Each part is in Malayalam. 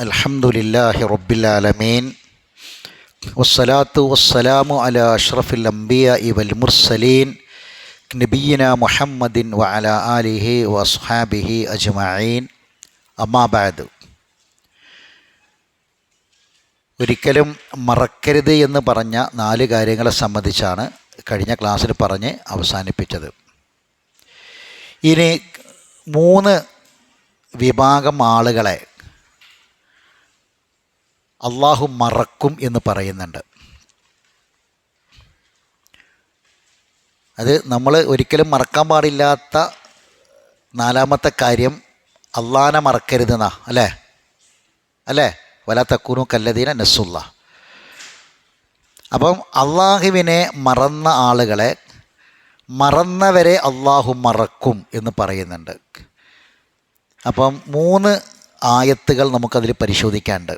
അൽഹംദുലില്ലാഹി റബ്ബിൽ ആലമീൻ വസ്സലാത്തു വസ്സലാമു അലാ അഷ്റഫിൽ അംബിയാഇ വൽ മുർസലീൻ നബിയിന മുഹമ്മദിൻ വഅലാ ആലിഹി വഅസ്ഹാബിഹി അജ്മഈൻ. അമ്മാ ബഅദ്. ഒരിക്കലും മറക്കരുത് എന്ന് പറഞ്ഞ 4 കാര്യങ്ങളെ സംബന്ധിച്ചാണ് കഴിഞ്ഞ ക്ലാസ്സിൽ പറഞ്ഞ് അവസാനിപ്പിച്ചത്. ഇനി 3 വിഭാഗം ആളുകളെ അള്ളാഹു മറക്കും എന്ന് പറയുന്നുണ്ട്. അത് നമ്മൾ ഒരിക്കലും മറക്കാൻ പാടില്ലാത്ത 4ാമത്തെ കാര്യം അള്ളാഹനെ മറക്കരുതെന്നാ. അല്ലേ വലാ തകൂനു കല്ലദീന നസുല്ല. അപ്പം അള്ളാഹുവിനെ മറന്ന ആളുകളെ, മറന്നവരെ അള്ളാഹു മറക്കും എന്ന് പറയുന്നുണ്ട്. അപ്പം 3 ആയത്തുകൾ നമുക്കതിൽ പരിശോധിക്കാനുണ്ട്.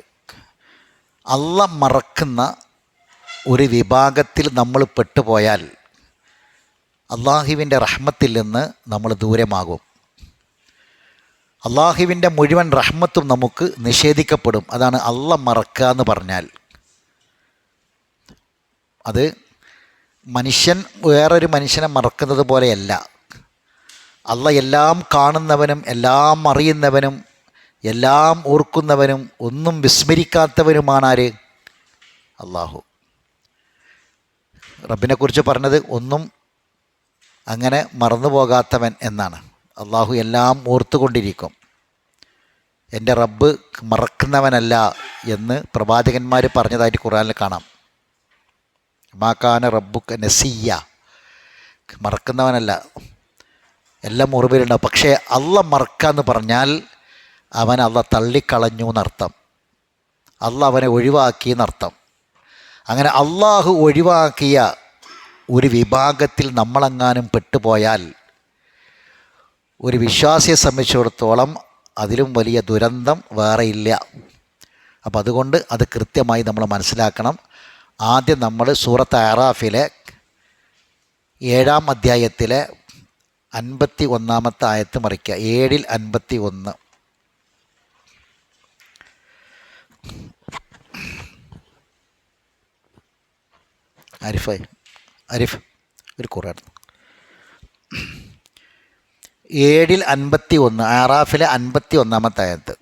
അള്ളാഹ് മറക്കുന്ന ഒരു വിഭാഗത്തിൽ നമ്മൾ പെട്ടുപോയാൽ അള്ളാഹുവിൻ്റെ റഹ്മത്തിൽ നിന്ന് നമ്മൾ ദൂരമാകും. അള്ളാഹുവിൻ്റെ മുഴുവൻ റഹ്മത്തും നമുക്ക് നിഷേധിക്കപ്പെടും. അതാണ് അള്ളാഹ് മറക്കുക എന്ന് പറഞ്ഞാൽ. അത് മനുഷ്യൻ വേറൊരു മനുഷ്യനെ മറക്കുന്നത് പോലെയല്ല. അള്ളാഹ് എല്ലാം കാണുന്നവനും എല്ലാം അറിയുന്നവനും എല്ലാം ഓർക്കുന്നവനും ഒന്നും വിസ്മരിക്കാത്തവനുമാണ് ആര്? അള്ളാഹു. റബ്ബിനെക്കുറിച്ച് പറഞ്ഞത് ഒന്നും അങ്ങനെ മറന്നു പോകാത്തവൻ എന്നാണ്. അള്ളാഹു എല്ലാം ഓർത്തുകൊണ്ടിരിക്കും. എൻ്റെ റബ്ബ് മറക്കുന്നവനല്ല എന്ന് പ്രവാചകന്മാർ പറഞ്ഞതായിട്ട് ഖുർആനിൽ കാണാം. മാകാന റബ്ബുക നസിയ്യ, മറക്കുന്നവനല്ല, എല്ലാം ഓർമ്മയിലുണ്ടാവും. പക്ഷേ അള്ളാഹ് മറക്കാന്ന് പറഞ്ഞാൽ അവൻ അള്ളാഹ് തള്ളിക്കളഞ്ഞു എന്നർത്ഥം. അള്ളാഹ് അവനെ ഒഴിവാക്കി എന്നർത്ഥം. അങ്ങനെ അള്ളാഹു ഒഴിവാക്കിയ ഒരു വിഭാഗത്തിൽ നമ്മളെങ്ങാനും പെട്ടുപോയാൽ ഒരു വിശ്വാസിയെ സംബന്ധിച്ചിടത്തോളം അതിലും വലിയ ദുരന്തം വേറെയില്ല. അപ്പം അതുകൊണ്ട് അത് കൃത്യമായി നമ്മൾ മനസ്സിലാക്കണം. ആദ്യം നമ്മൾ സൂറത്ത് അറാഫിലെ 7-ാം അധ്യായത്തിലെ 51-ാമത്തെ ആയത്ത് മറിക്കുക. 7-51. ആരിഫ് ഒരു കുറവായിരുന്നു. 7-51, അറാഫിലെ 51-ാമത്തെ ആയത്ത്.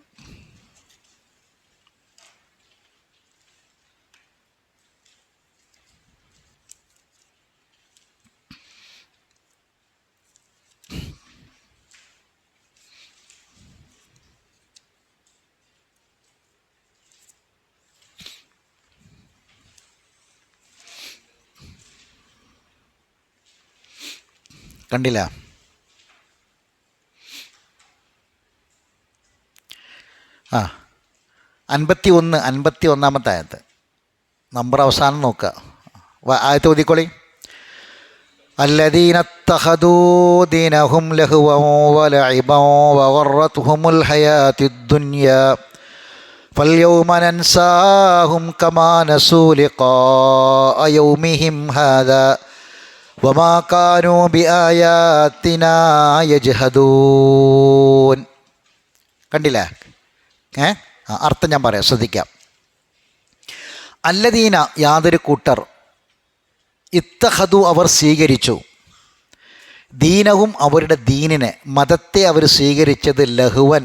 കണ്ടില്ല? 51-ാമത്തെ ആയത്ത്. നമ്പർ അവസാനം നോക്കുക. ആയത്ത് ഓതിക്കോളി. അല്ലദീന ഇത്തഖദൂ ദീനഹും ലഹ്വൻ വലഇബൻ വഗറത്ഹുമുൽ ഹയാത്തുദ് ദുനിയാ ഫൽയൗമ നൻസാഹും കമാ നസൂ ലിഖാഅ യൗമിഹിം ഹാദാ വമാ കാനൂ ബിആയാതിനാ യജ്ഹദൂൻ. കണ്ടില്ലേ? അർത്ഥം ഞാൻ പറയാം, ശ്രദ്ധിക്കാം. അല്ലദീന, യാതൊരു കൂട്ടർ, ഇത്തഖദു, അവർ സ്വീകരിച്ചു, ദീനവും, അവരുടെ ദീനിനെ, മതത്തെ അവർ സ്വീകരിച്ചത് ലഹുവൻ,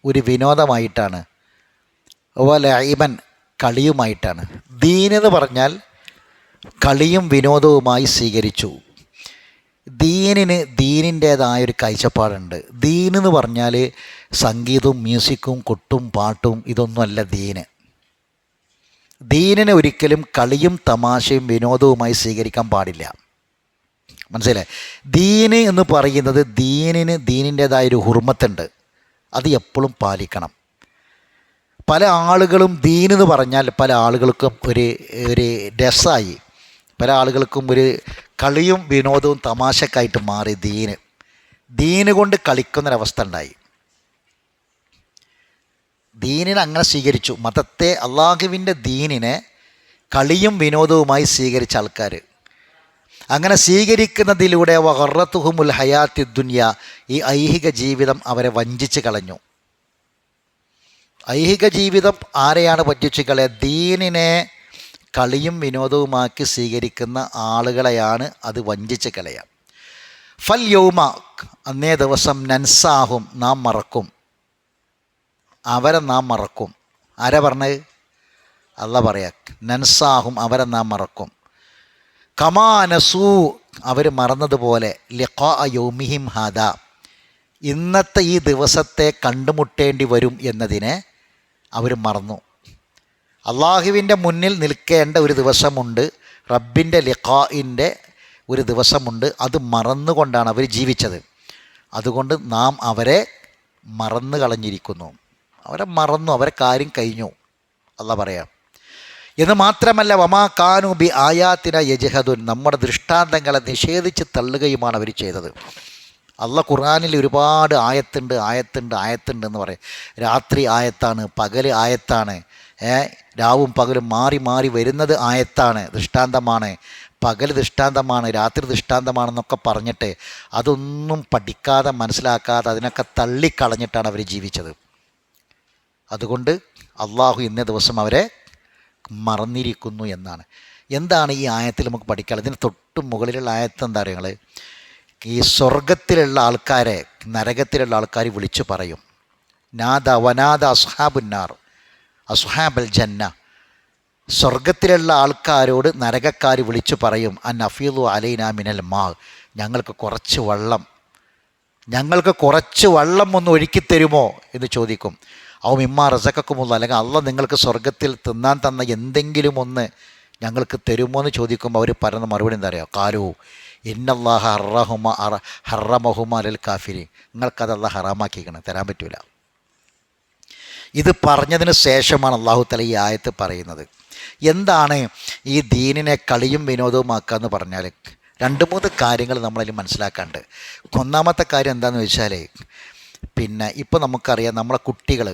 ഒരു വിനോദമായിട്ടാണ്, വലഇബൻ, കളിയുമായിട്ടാണ്. ദീനെന്ന് പറഞ്ഞാൽ കളിയും വിനോദവുമായി സ്വീകരിച്ചു. ദീനിന് ദീനിൻ്റേതായൊരു കാഴ്ചപ്പാടുണ്ട്. ദീനെന്ന് പറഞ്ഞാൽ സംഗീതവും മ്യൂസിക്കും കൊട്ടും പാട്ടും ഇതൊന്നുമല്ല ദീന്. ദീനിനെ ഒരിക്കലും കളിയും തമാശയും വിനോദവുമായി സ്വീകരിക്കാൻ പാടില്ല. മനസ്സിലായി? ദീന് എന്ന് പറയുന്നത് ദീനിൻ്റേതായൊരു ഹുർമത്തുണ്ട്. അത് എപ്പോഴും പാലിക്കണം. പല ആളുകളും ദീനെന്ന് പറഞ്ഞാൽ പല ആളുകൾക്കും ഒരു രസമായി, പല ആളുകൾക്കും ഒരു കളിയും വിനോദവും തമാശക്കായിട്ട് മാറി. ദീന് കൊണ്ട് കളിക്കുന്നൊരവസ്ഥ ഉണ്ടായി. ദീനിനെ അങ്ങനെ സ്വീകരിച്ചു. മതത്തെ, അള്ളാഹുവിൻ്റെ ദീനിനെ കളിയും വിനോദവുമായി സ്വീകരിച്ച ആൾക്കാർ, അങ്ങനെ സ്വീകരിക്കുന്നതിലൂടെ വഗറത്തുഹുമുൽ ഹയാത്തുദ് ദുനിയ, ഈ ഐഹിക ജീവിതം അവരെ വഞ്ചിച്ച് കളഞ്ഞു. ഐഹിക ജീവിതം ആരെയാണ് പറ്റിച്ചു കളയുക? ദീനിനെ കളിയും വിനോദവുമാക്കി സ്വീകരിക്കുന്ന ആളുകളെയാണ് അത് വഞ്ചിച്ച് കളയുക. ഫൽ യൗമ, അന്നേ ദിവസം, നൻസാഹും, നാം മറക്കും, അവരെ നാം മറക്കും. ആരാ പറഞ്ഞത്? അല്ലാഹ് പറയാ, നൻസാഹും, അവരെ നാം മറക്കും. കമാ നസൂ, അവർ മറന്നതുപോലെ, ലിഖാ യൗമിഹിം ഹാദാ, ഇന്നത്തെ ഈ ദിവസത്തെ കണ്ടുമുട്ടേണ്ടി വരും എന്നതിനെ അവർ മറന്നു. അള്ളാഹുവിൻ്റെ മുന്നിൽ നിൽക്കേണ്ട ഒരു ദിവസമുണ്ട്, റബ്ബിൻ്റെ ലിഖാഇൻ്റെ ഒരു ദിവസമുണ്ട്. അത് മറന്നുകൊണ്ടാണ് അവർ ജീവിച്ചത്. അതുകൊണ്ട് നാം അവരെ മറന്നു കളഞ്ഞിരിക്കുന്നു. അവരെ മറന്നു, അവരെ കാര്യം കഴിഞ്ഞു, അല്ലാഹ് പറയാം. എന്ന് മാത്രമല്ല, വമാ കാനു ബി ആയാത്തിന യജ്ഹദുൻ, നമ്മുടെ ദൃഷ്ടാന്തങ്ങളെ നിഷേധിച്ച് തള്ളുകയുമാണ് അവർ ചെയ്തത്. അല്ലാഹ് ഖുർആനിൽ ഒരുപാട് ആയത്തുണ്ട് എന്ന് പറയും. രാത്രി ആയത്താണ്, പകൽ ആയത്താണ്, രാവും പകലും മാറി മാറി വരുന്നത് ആയത്താണ്, ദൃഷ്ടാന്തമാണ്. പകൽ ദൃഷ്ടാന്തമാണ്, രാത്രി ദൃഷ്ടാന്തമാണെന്നൊക്കെ പറഞ്ഞിട്ട് അതൊന്നും പഠിക്കാതെ മനസ്സിലാക്കാതെ അതിനൊക്കെ തള്ളിക്കളഞ്ഞിട്ടാണ് അവർ ജീവിച്ചത്. അതുകൊണ്ട് അള്ളാഹു ഇന്നേ ദിവസം അവരെ മറന്നിരിക്കുന്നു എന്നാണ്. എന്താണ് ഈ ആയത്തിൽ നമുക്ക് പഠിക്കാൻ? ഇതിന് തൊട്ട് മുകളിലുള്ള ആയത്ത് എന്താ അറിയുക? ഈ സ്വർഗത്തിലുള്ള ആൾക്കാരെ നരകത്തിലുള്ള ആൾക്കാർ വിളിച്ചു പറയും, നാദ വനാദ അസ്ഹാബുന്നാർ അസ്ഹാബൽ ജന്ന. സ്വർഗത്തിലുള്ള ആൾക്കാരോട് നരകക്കാർ വിളിച്ചു പറയും, അൻ അഫീദു അലൈനാ മിനൽ മാ, ഞങ്ങൾക്ക് കുറച്ച് വെള്ളം ഒന്ന് ഒഴുക്കി തരുമോ എന്ന് ചോദിക്കും. ഔ മിമ്മാ റസഖക്കുമുള്ള, അല്ലെങ്കിൽ അള്ളാഹ് നിങ്ങൾക്ക് സ്വർഗത്തിൽ തിന്നാൻ തന്ന എന്തെങ്കിലും ഒന്ന് ഞങ്ങൾക്ക് തരുമോ എന്ന് ചോദിക്കുമ്പോൾ അവർ പറയുന്ന മറുപടി എന്താ പറയുക? കാലു ഇന്നല്ലാഹ ഹറമഹുമ അലൽ കാഫിരി, നിങ്ങൾക്കത് അള്ളാഹ് ഹറാമാക്കിക്കണം, തരാൻ പറ്റൂല. ഇത് പറഞ്ഞതിന് ശേഷമാണ് അള്ളാഹു തആല ഈ ആയത്ത് പറയുന്നത്. എന്താണ് ഈ ദീനിനെ കളിയും വിനോദവുമാക്കുക എന്ന് പറഞ്ഞാൽ 2-3 കാര്യങ്ങൾ നമ്മളതിൽ മനസ്സിലാക്കാണ്ട്. ഒന്നാമത്തെ കാര്യം എന്താണെന്ന് വെച്ചാൽ, ഇപ്പോൾ നമുക്കറിയാം നമ്മളെ കുട്ടികൾ,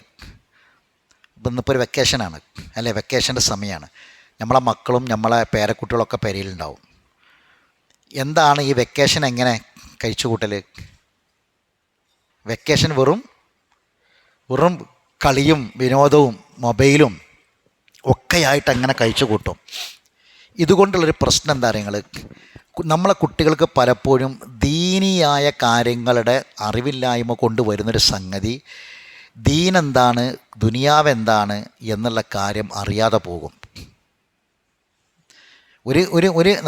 ഇന്നിപ്പോൾ ഒരു വെക്കേഷനാണ് അല്ലേ, വെക്കേഷൻ്റെ സമയമാണ്. നമ്മളെ മക്കളും നമ്മളെ പേരക്കുട്ടികളൊക്കെ പെരയിലുണ്ടാവും. എന്താണ് ഈ വെക്കേഷൻ എങ്ങനെ കഴിച്ചു കൂട്ടൽ? വെക്കേഷൻ വെറും കളിയും വിനോദവും മൊബൈലും ഒക്കെയായിട്ട് അങ്ങനെ കഴിച്ചു കൂട്ടും. ഇതുകൊണ്ടുള്ളൊരു പ്രശ്നം എന്താ പറയുക? നമ്മളെ കുട്ടികൾക്ക് പലപ്പോഴും ദീനിയായ കാര്യങ്ങളുടെ അറിവില്ലായ്മ കൊണ്ടുവരുന്നൊരു സംഗതി, ദീനെന്താണ്, ദുനിയാവെന്താണ് എന്നുള്ള കാര്യം അറിയാതെ പോകും.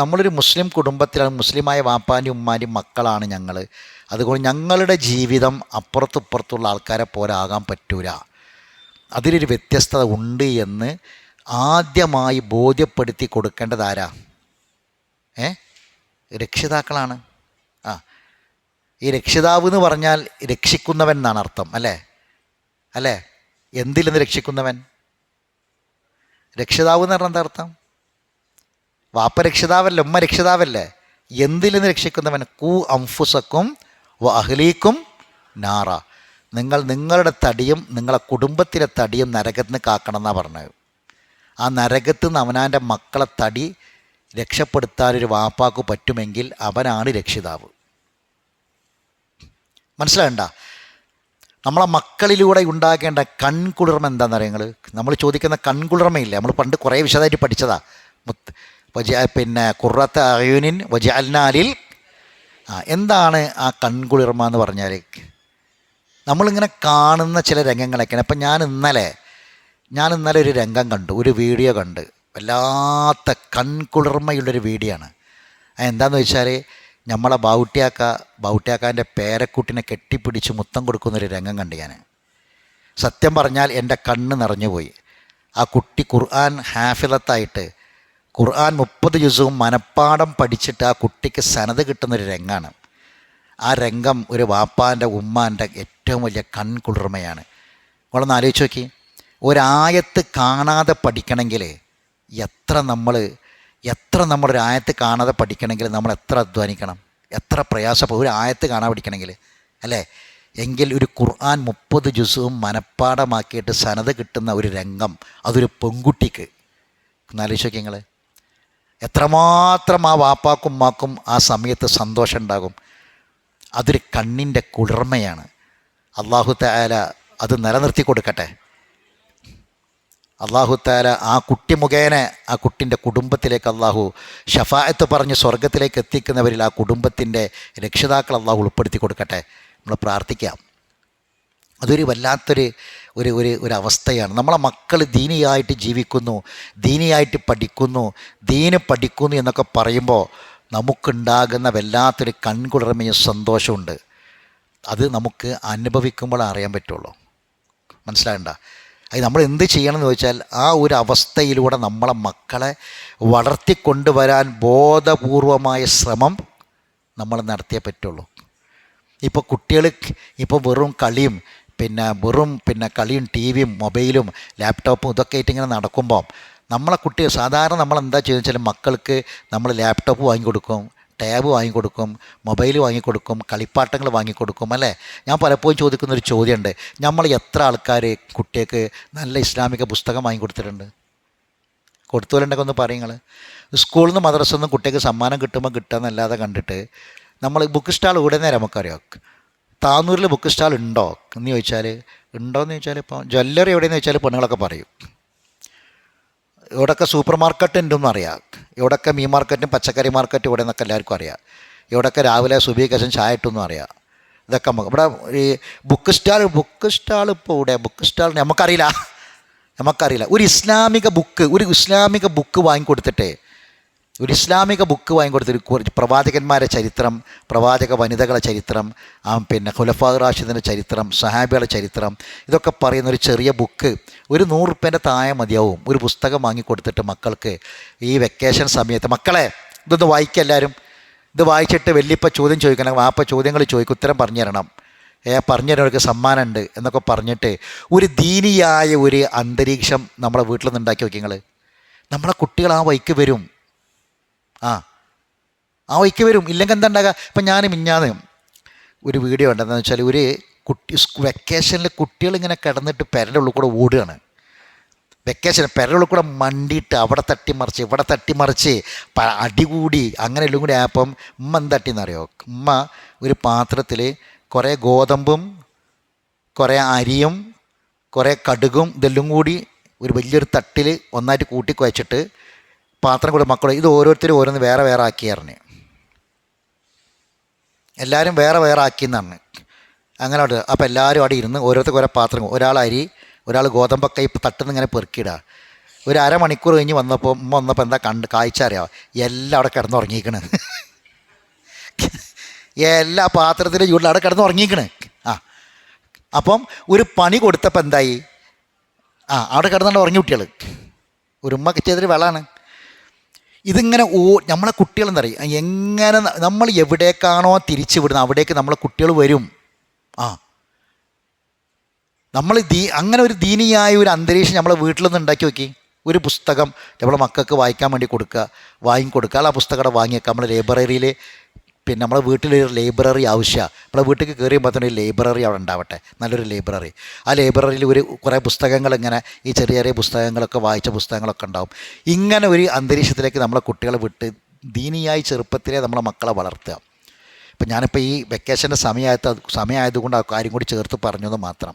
നമ്മളൊരു മുസ്ലിം കുടുംബത്തിലാണ്, മുസ്ലിമായ വാപ്പാൻ്റെയും ഉമ്മാൻ്റെയും മക്കളാണ് ഞങ്ങൾ. അതുകൊണ്ട് ഞങ്ങളുടെ ജീവിതം അപ്പുറത്തുപ്പുറത്തുള്ള ആൾക്കാരെ പോലെ ആകാൻ പറ്റൂല, അതിലൊരു വ്യത്യസ്തത ഉണ്ട് എന്ന് ആദ്യമായി ബോധ്യപ്പെടുത്തി കൊടുക്കേണ്ടത് ആരാ? രക്ഷിതാക്കളാണ്. ഈ രക്ഷിതാവ് എന്ന് പറഞ്ഞാൽ രക്ഷിക്കുന്നവൻ എന്നാണ് അർത്ഥം, അല്ലേ? എന്തിൽ നിന്ന് രക്ഷിക്കുന്നവൻ? രക്ഷിതാവ് എന്ന് പറഞ്ഞാൽ എന്താ അർത്ഥം? വാപ്പ രക്ഷിതാവല്ലേ, ഉമ്മ രക്ഷിതാവല്ലേ? എന്തിൽ നിന്ന് രക്ഷിക്കുന്നവൻ? കൂ അംഫുസക്കും വ അഹ്ലീക്കും നാറ, നിങ്ങളുടെ തടിയും നിങ്ങളെ കുടുംബത്തിലെ തടിയും നരകത്തിൽ നിന്ന് കാക്കണം എന്നാണ് പറഞ്ഞത്. ആ നരകത്തിൽ നിന്ന് അവനാൻ്റെ മക്കളെ തടി രക്ഷപ്പെടുത്താനൊരു വാപ്പാക്ക് പറ്റുമെങ്കിൽ അവനാണ് രക്ഷിതാവ്. മനസ്സിലാകണ്ട? നമ്മളെ മക്കളിലൂടെ ഉണ്ടാക്കേണ്ട കൺകുളിർമ എന്താണെന്ന് അറിയുന്നത്? നമ്മൾ ചോദിക്കുന്ന കൺകുളിർമയില്ലേ, നമ്മൾ പണ്ട് കുറേ വിശദമായിട്ട് പഠിച്ചതാ. ഖുർറത്ത അയൂനിൻ വജഅൽനാലിൽ, എന്താണ് ആ കൺകുളിർമ എന്ന് പറഞ്ഞാൽ? നമ്മളിങ്ങനെ കാണുന്ന ചില രംഗങ്ങളൊക്കെയാണ്. അപ്പം ഞാൻ ഇന്നലെ ഒരു രംഗം കണ്ടു, ഒരു വീഡിയോ കണ്ട്, വല്ലാത്ത കൺകുളിർമയുള്ളൊരു വീഡിയോ ആണ്. എന്താണെന്ന് വെച്ചാൽ, നമ്മളെ ബൗട്ടിയാക്കാൻ്റെ പേരക്കുട്ടിനെ കെട്ടിപ്പിടിച്ച് മുത്തം കൊടുക്കുന്നൊരു രംഗം കണ്ട് ഞാൻ. സത്യം പറഞ്ഞാൽ എൻ്റെ കണ്ണ് നിറഞ്ഞുപോയി. ആ കുട്ടി ഖുർആൻ ഹാഫിളത്തായിട്ട് ഖുർആൻ 30 ജുസും മനപ്പാഠം പഠിച്ചിട്ട് ആ കുട്ടിക്ക് സനത് കിട്ടുന്നൊരു രംഗമാണ്. ആ രംഗം ഒരു വാപ്പാൻ്റെ ഉമ്മാൻ്റെ ഏറ്റവും വലിയ കൺകുളിർമയാണ്. നിങ്ങളൊന്ന് ആലോചിച്ച് നോക്കി, ഒരായത്ത് കാണാതെ പഠിക്കണമെങ്കിൽ എത്ര നമ്മളൊരു ആയത്ത് കാണാതെ പഠിക്കണമെങ്കിൽ നമ്മൾ എത്ര അധ്വാനിക്കണം, എത്ര പ്രയാസപ്പെടും ഒരു ആയത്ത് കാണാൻ പഠിക്കണമെങ്കിൽ, അല്ലേ? എങ്കിൽ ഒരു ഖുർആൻ 30 ജുസും മനപ്പാഠമാക്കിയിട്ട് സനത് കിട്ടുന്ന ഒരു രംഗം, അതൊരു പെൺകുട്ടിക്ക് ആലോചിച്ച് നോക്കി നിങ്ങൾ, എത്രമാത്രം ആ വാപ്പാക്കും ഉമ്മാക്കും ആ സമയത്ത് സന്തോഷം ഉണ്ടാകും. അതൊരു കണ്ണിൻ്റെ കുളിർമയാണ്. അല്ലാഹു തആല അത് നിലനിർത്തി കൊടുക്കട്ടെ. അള്ളാഹു താല ആ കുട്ടി മുഖേന ആ കുട്ടിൻ്റെ കുടുംബത്തിലേക്ക് അള്ളാഹു ഷഫായത്ത് പറഞ്ഞ് സ്വർഗത്തിലേക്ക് എത്തിക്കുന്നവരിൽ ആ കുടുംബത്തിൻ്റെ രക്ഷിതാക്കൾ അള്ളാഹു ഉൾപ്പെടുത്തി കൊടുക്കട്ടെ. നമ്മൾ പ്രാർത്ഥിക്കാം. അതൊരു വല്ലാത്തൊരു ഒരു ഒരു ഒരു അവസ്ഥയാണ്. നമ്മളെ മക്കൾ ദീനിയായിട്ട് ജീവിക്കുന്നു, ദീനിയായിട്ട് പഠിക്കുന്നു, ദീന് പഠിക്കുന്നു എന്നൊക്കെ പറയുമ്പോൾ നമുക്കുണ്ടാകുന്ന വല്ലാത്തൊരു കൺകുളിർമയും സന്തോഷമുണ്ട്. അത് നമുക്ക് അനുഭവിക്കുമ്പോൾ അറിയാൻ പറ്റുള്ളൂ. മനസ്സിലാകണ്ട. അത് നമ്മൾ എന്ത് ചെയ്യണമെന്ന് ചോദിച്ചാൽ ആ ഒരു അവസ്ഥയിലൂടെ നമ്മളെ മക്കളെ വളർത്തിക്കൊണ്ടുവരാൻ ബോധപൂർവമായ ശ്രമം നമ്മൾ നടത്തിയേ പറ്റുള്ളൂ. ഇപ്പോൾ കുട്ടികൾ ഇപ്പോൾ വെറും കളിയും പിന്നെ കളിയും ടി വിയും മൊബൈലും ലാപ്ടോപ്പും ഇതൊക്കെ ആയിട്ട് ഇങ്ങനെ നടക്കുമ്പോൾ നമ്മളെ കുട്ടികൾ സാധാരണ നമ്മളെന്താ ചെയ്യുന്നത് വെച്ചാൽ മക്കൾക്ക് നമ്മൾ ലാപ്ടോപ്പ് വാങ്ങിക്കൊടുക്കും, ടാബ് വാങ്ങിക്കൊടുക്കും, മൊബൈൽ വാങ്ങിക്കൊടുക്കും, കളിപ്പാട്ടങ്ങൾ വാങ്ങിക്കൊടുക്കും, അല്ലേ? ഞാൻ പലപ്പോഴും ചോദിക്കുന്നൊരു ചോദ്യമുണ്ട്, നമ്മൾ എത്ര ആൾക്കാർ കുട്ടികൾക്ക് നല്ല ഇസ്ലാമിക പുസ്തകം വാങ്ങിക്കൊടുത്തിട്ടുണ്ട്? കൊടുത്തുപോലുണ്ടെങ്കിൽ ഒന്ന് പറയും നിങ്ങൾ. സ്കൂളിൽ നിന്ന് മദ്രസയിൽ നിന്ന് കുട്ടികൾക്ക് സമ്മാനം കിട്ടുമ്പോൾ കിട്ടുകയെന്നല്ലാതെ കണ്ടിട്ട് നമ്മൾ ബുക്ക് സ്റ്റാൾ ഇവിടെ നേരം നമുക്കറിയാം. താന്നൂരിൽ ബുക്ക് സ്റ്റാൾ ഉണ്ടോ എന്ന് ചോദിച്ചാൽ ഉണ്ടോയെന്ന് ചോദിച്ചാൽ ഇപ്പോൾ ജ്വല്ലറി എവിടെയെന്ന് ചോദിച്ചാൽ പെണ്ണുങ്ങളൊക്കെ പറയും. ഇവിടെയൊക്കെ സൂപ്പർ മാർക്കറ്റ് ഉണ്ടെന്ന് അറിയാം, ഇവിടെയൊക്കെ മീൻ മാർക്കറ്റും പച്ചക്കറി മാർക്കറ്റും ഇവിടെ നിന്നൊക്കെ എല്ലാവർക്കും അറിയാം, ഇവിടെയൊക്കെ രാവിലെ സുബഹിക്ക് ചായ ഇട്ടൊന്നും അറിയാം. ഇതൊക്കെ നമുക്ക് ഇവിടെ ഈ ബുക്ക് സ്റ്റാൾ ഇപ്പോൾ ഇവിടെ ബുക്ക് സ്റ്റാൾ നമുക്കറിയില്ല. ഒരു ഇസ്ലാമിക ബുക്ക് വാങ്ങിക്കൊടുത്തിട്ട് കുറച്ച് പ്രവാചകന്മാരുടെ ചരിത്രം, പ്രവാചക വനിതകളുടെ ചരിത്രം, പിന്നെ ഖുലഫാ റാഷിദിൻ്റെ ചരിത്രം, സഹാബികളുടെ ചരിത്രം, ഇതൊക്കെ പറയുന്ന ഒരു ചെറിയ ബുക്ക് ഒരു 100 രൂപേൻ്റെ താഴെ മതിയാവും. ഒരു പുസ്തകം വാങ്ങിക്കൊടുത്തിട്ട് മക്കൾക്ക് ഈ വെക്കേഷൻ സമയത്ത് മക്കളെ ഇതൊന്ന് വായിക്കുക എല്ലാവരും. ഇത് വായിച്ചിട്ട് വലിയപ്പോൾ ചോദ്യം ചോദിക്കണം, വാപ്പ ചോദ്യങ്ങൾ ചോദിക്കും, ഉത്തരം പറഞ്ഞു തരണം, പറഞ്ഞുതരവർക്ക് സമ്മാനമുണ്ട് എന്നൊക്കെ പറഞ്ഞിട്ട് ഒരു ദീനിയായ ഒരു അന്തരീക്ഷം നമ്മളെ വീട്ടിൽ നിന്ന് ഉണ്ടാക്കി നോക്കി നിങ്ങൾ. നമ്മളെ കുട്ടികൾ ആ വഴിക്ക് വരും. ആ വഴിക്ക് വരും. ഇല്ലെങ്കിൽ എന്താ ഉണ്ടാകുക? ഇപ്പം ഞാൻ മിഞ്ഞാന്ന് ഒരു വീഡിയോ ഉണ്ടെന്ന് വെച്ചാൽ ഒരു വെക്കേഷനിൽ കുട്ടികളിങ്ങനെ കിടന്നിട്ട് പെരയുടെ ഉള്ളിൽ കൂടെ ഓടുകയാണ്. പെരയുടെ ഉള്ളിൽ കൂടെ മണ്ടിയിട്ട് അവിടെ തട്ടിമറിച്ച് ഇവിടെ തട്ടിമറിച്ച് അടികൂടി അങ്ങനെ എല്ലാം കൂടി ആയപ്പം ഉമ്മ എന്ത് തട്ടിയെന്നറിയോ? ഉമ്മ ഒരു പാത്രത്തിൽ കുറേ ഗോതമ്പും കുറേ അരിയും കുറേ കടുകും ഇതെല്ലാം കൂടി ഒരു വലിയൊരു തട്ടിൽ ഒന്നായിട്ട് കൂട്ടി കുഴച്ചിട്ട് പാത്രം കൂടെ മക്കൾ ഇത് ഓരോരുത്തരും ഓരോന്ന് വേറെ വേറെ ആക്കിയായിരുന്നു. എല്ലാവരും വേറെ വേറെ ആക്കിയെന്നാണ്. അങ്ങനെ അവിടെ അപ്പോൾ എല്ലാവരും അവിടെ ഇരുന്ന് ഓരോരുത്തർക്ക് ഓരോ പാത്രം, ഒരാൾ അരി ഒരാൾ ഗോതമ്പൊക്കെ ഇപ്പോൾ തട്ടുന്ന ഇങ്ങനെ പെറുക്കിയിടുക. ഒരു അരമണിക്കൂർ കഴിഞ്ഞ് വന്നപ്പോൾ എന്താ കാഴ്ച അറിയാം? എല്ലാം അവിടെ കിടന്നുറങ്ങിക്കണ്. എല്ലാ പാത്രത്തിൻ്റെ ചൂടിൽ അവിടെ കിടന്നുറങ്ങിക്കണ്. അപ്പം ഒരു പണി കൊടുത്തപ്പോൾ എന്തായി? അവിടെ കിടന്നുകൊണ്ട് ഉറങ്ങി കുട്ടികൾ. ഒരു ഉമ്മ ചെയ്തൊരു വെള്ളമാണ് ഇതിങ്ങനെ. നമ്മളെ കുട്ടികളെന്താ പറയുക, എങ്ങനെ നമ്മൾ എവിടേക്കാണോ തിരിച്ചു വിടുന്നത് അവിടേക്ക് നമ്മളെ കുട്ടികൾ വരും. നമ്മൾ അങ്ങനെ ഒരു ദീനിയായ ഒരു അന്തരീക്ഷം നമ്മളെ വീട്ടിൽ നിന്ന് ഉണ്ടാക്കി നോക്കി. ഒരു പുസ്തകം നമ്മളെ മക്കൾക്ക് വായിക്കാൻ വേണ്ടി വാങ്ങിക്കൊടുക്കുക. ആ പുസ്തകം വാങ്ങിയേക്കാം. നമ്മൾ ലൈബ്രറിയിൽ പിന്നെ നമ്മളെ വീട്ടിലൊരു ലൈബ്രറി ആവശ്യമാണ്. നമ്മളെ വീട്ടിലേക്ക് കയറിയുമ്പോൾ തന്നെ ഒരു ലൈബ്രറി അവിടെ ഉണ്ടാവട്ടെ, നല്ലൊരു ലൈബ്രറി. ആ ലൈബ്രറിയിൽ കുറേ പുസ്തകങ്ങൾ ഇങ്ങനെ ഈ ചെറിയ ചെറിയ പുസ്തകങ്ങളൊക്കെ വായിച്ച പുസ്തകങ്ങളൊക്കെ ഉണ്ടാവും. ഇങ്ങനെ ഒരു അന്തരീക്ഷത്തിലേക്ക് നമ്മളെ കുട്ടികളെ വിട്ട് ദീനിയായി ചെറുപ്പത്തിലേ നമ്മളെ മക്കളെ വളർത്തുക. ഇപ്പം ഞാനിപ്പോൾ ഈ വെക്കേഷൻ്റെ സമയമായതുകൊണ്ട് ആ കാര്യം കൂടി ചേർത്ത് പറഞ്ഞത് മാത്രം.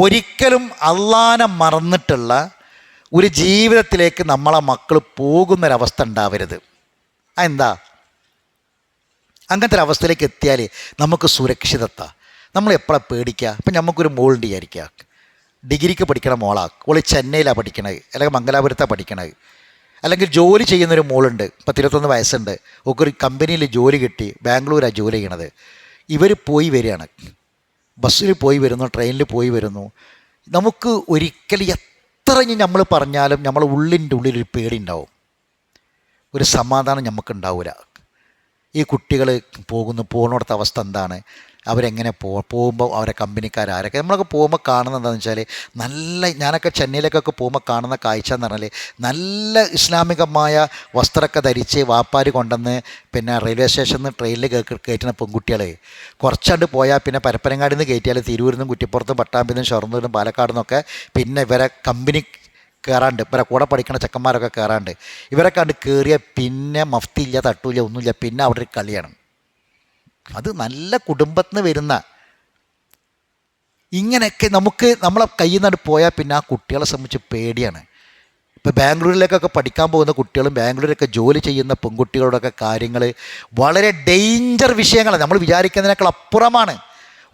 ഒരിക്കലും അള്ളാനെ മറന്നിട്ടുള്ള ഒരു ജീവിതത്തിലേക്ക് നമ്മളെ മക്കൾ പോകുന്നൊരവസ്ഥ ഉണ്ടാവരുത്. അതെന്താ? അങ്ങനത്തെ ഒരു അവസ്ഥയിലേക്ക് എത്തിയാൽ നമുക്ക് സുരക്ഷിതത്വം. നമ്മൾ എപ്പോഴാണ് പേടിക്കുക? ഇപ്പം നമുക്കൊരു മോളുണ്ട് വിചാരിക്കുക, ഡിഗ്രിക്ക് പഠിക്കണ മോളാണ്, ഓൾ ചെന്നൈയിലാണ് പഠിക്കണത്, അല്ലെങ്കിൽ മംഗലാപുരത്താണ് പഠിക്കണത്. അല്ലെങ്കിൽ ജോലി ചെയ്യുന്നൊരു മോളുണ്ട്, 21 വയസ്സുണ്ട്, ഒക്കെ ഒരു കമ്പനിയിൽ ജോലി കിട്ടി, ബാംഗ്ലൂരാണ് ജോലി ചെയ്യണത്. ഇവർ പോയി വരികയാണ്, ബസ്സിൽ പോയി വരുന്നു, ട്രെയിനിൽ പോയി വരുന്നു. നമുക്ക് ഒരിക്കലും എത്ര നമ്മൾ പറഞ്ഞാലും നമ്മളെ ഉള്ളിൻ്റെ ഉള്ളിലൊരു പേടി ഉണ്ടാവും, ഒരു സമാധാനം നമുക്കുണ്ടാവില്ല. ഈ കുട്ടികൾ പോകുന്നിടത്ത അവസ്ഥ എന്താണ്? അവരെങ്ങനെ പോകുമ്പോൾ അവരെ കമ്പനിക്കാരൊക്കെ നമ്മളൊക്കെ പോകുമ്പോൾ കാണുന്നത് എന്താണെന്ന് വെച്ചാൽ ഞാനൊക്കെ ചെന്നൈയിലേക്കൊക്കെ പോകുമ്പോൾ കാണുന്ന കാഴ്ച എന്ന് പറഞ്ഞാൽ നല്ല ഇസ്ലാമികമായ വസ്ത്രമൊക്കെ ധരിച്ച് വാപ്പാർ കൊണ്ടുവന്ന് പിന്നെ റെയിൽവേ സ്റ്റേഷനിൽ നിന്ന് ട്രെയിനിൽ കയറ്റുന്ന പെൺകുട്ടികൾ കുറച്ചാണ്ട് പോയാൽ പിന്നെ പരപ്പനങ്ങാടിൽ നിന്ന് കയറ്റിയാൽ തിരൂരിൽ നിന്നും കുറ്റിപ്പുറത്തും പട്ടാമ്പിന്നും ഷൊർണൂരിനും പാലക്കാട് നിന്നൊക്കെ പിന്നെ ഇവരെ കമ്പനി കയറാണ്ട്, ഇവരെ കൂടെ പഠിക്കുന്ന ചെക്കന്മാരൊക്കെ കയറാണ്ട്, ഇവരെ കണ്ട് കയറിയാൽ പിന്നെ മഫ്തിയില്ല, തട്ടൂല്ല, ഒന്നുമില്ല, പിന്നെ അവിടെ ഒരു കളിയാണ്. അത് നല്ല കുടുംബത്തിൽ നിന്ന് വരുന്ന ഇങ്ങനെയൊക്കെ നമ്മളെ കയ്യിൽ നിന്നാണ് പോയാൽ പിന്നെ ആ കുട്ടികളെ സംബന്ധിച്ച് പേടിയാണ്. ഇപ്പോൾ ബാംഗ്ലൂരിലേക്കൊക്കെ പഠിക്കാൻ പോകുന്ന കുട്ടികളും ബാംഗ്ലൂരിലൊക്കെ ജോലി ചെയ്യുന്ന പെൺകുട്ടികളുടെയൊക്കെ കാര്യങ്ങൾ വളരെ ഡേഞ്ചർ വിഷയങ്ങളാണ്. നമ്മൾ വിചാരിക്കുന്നതിനേക്കാൾ അപ്പുറമാണ്.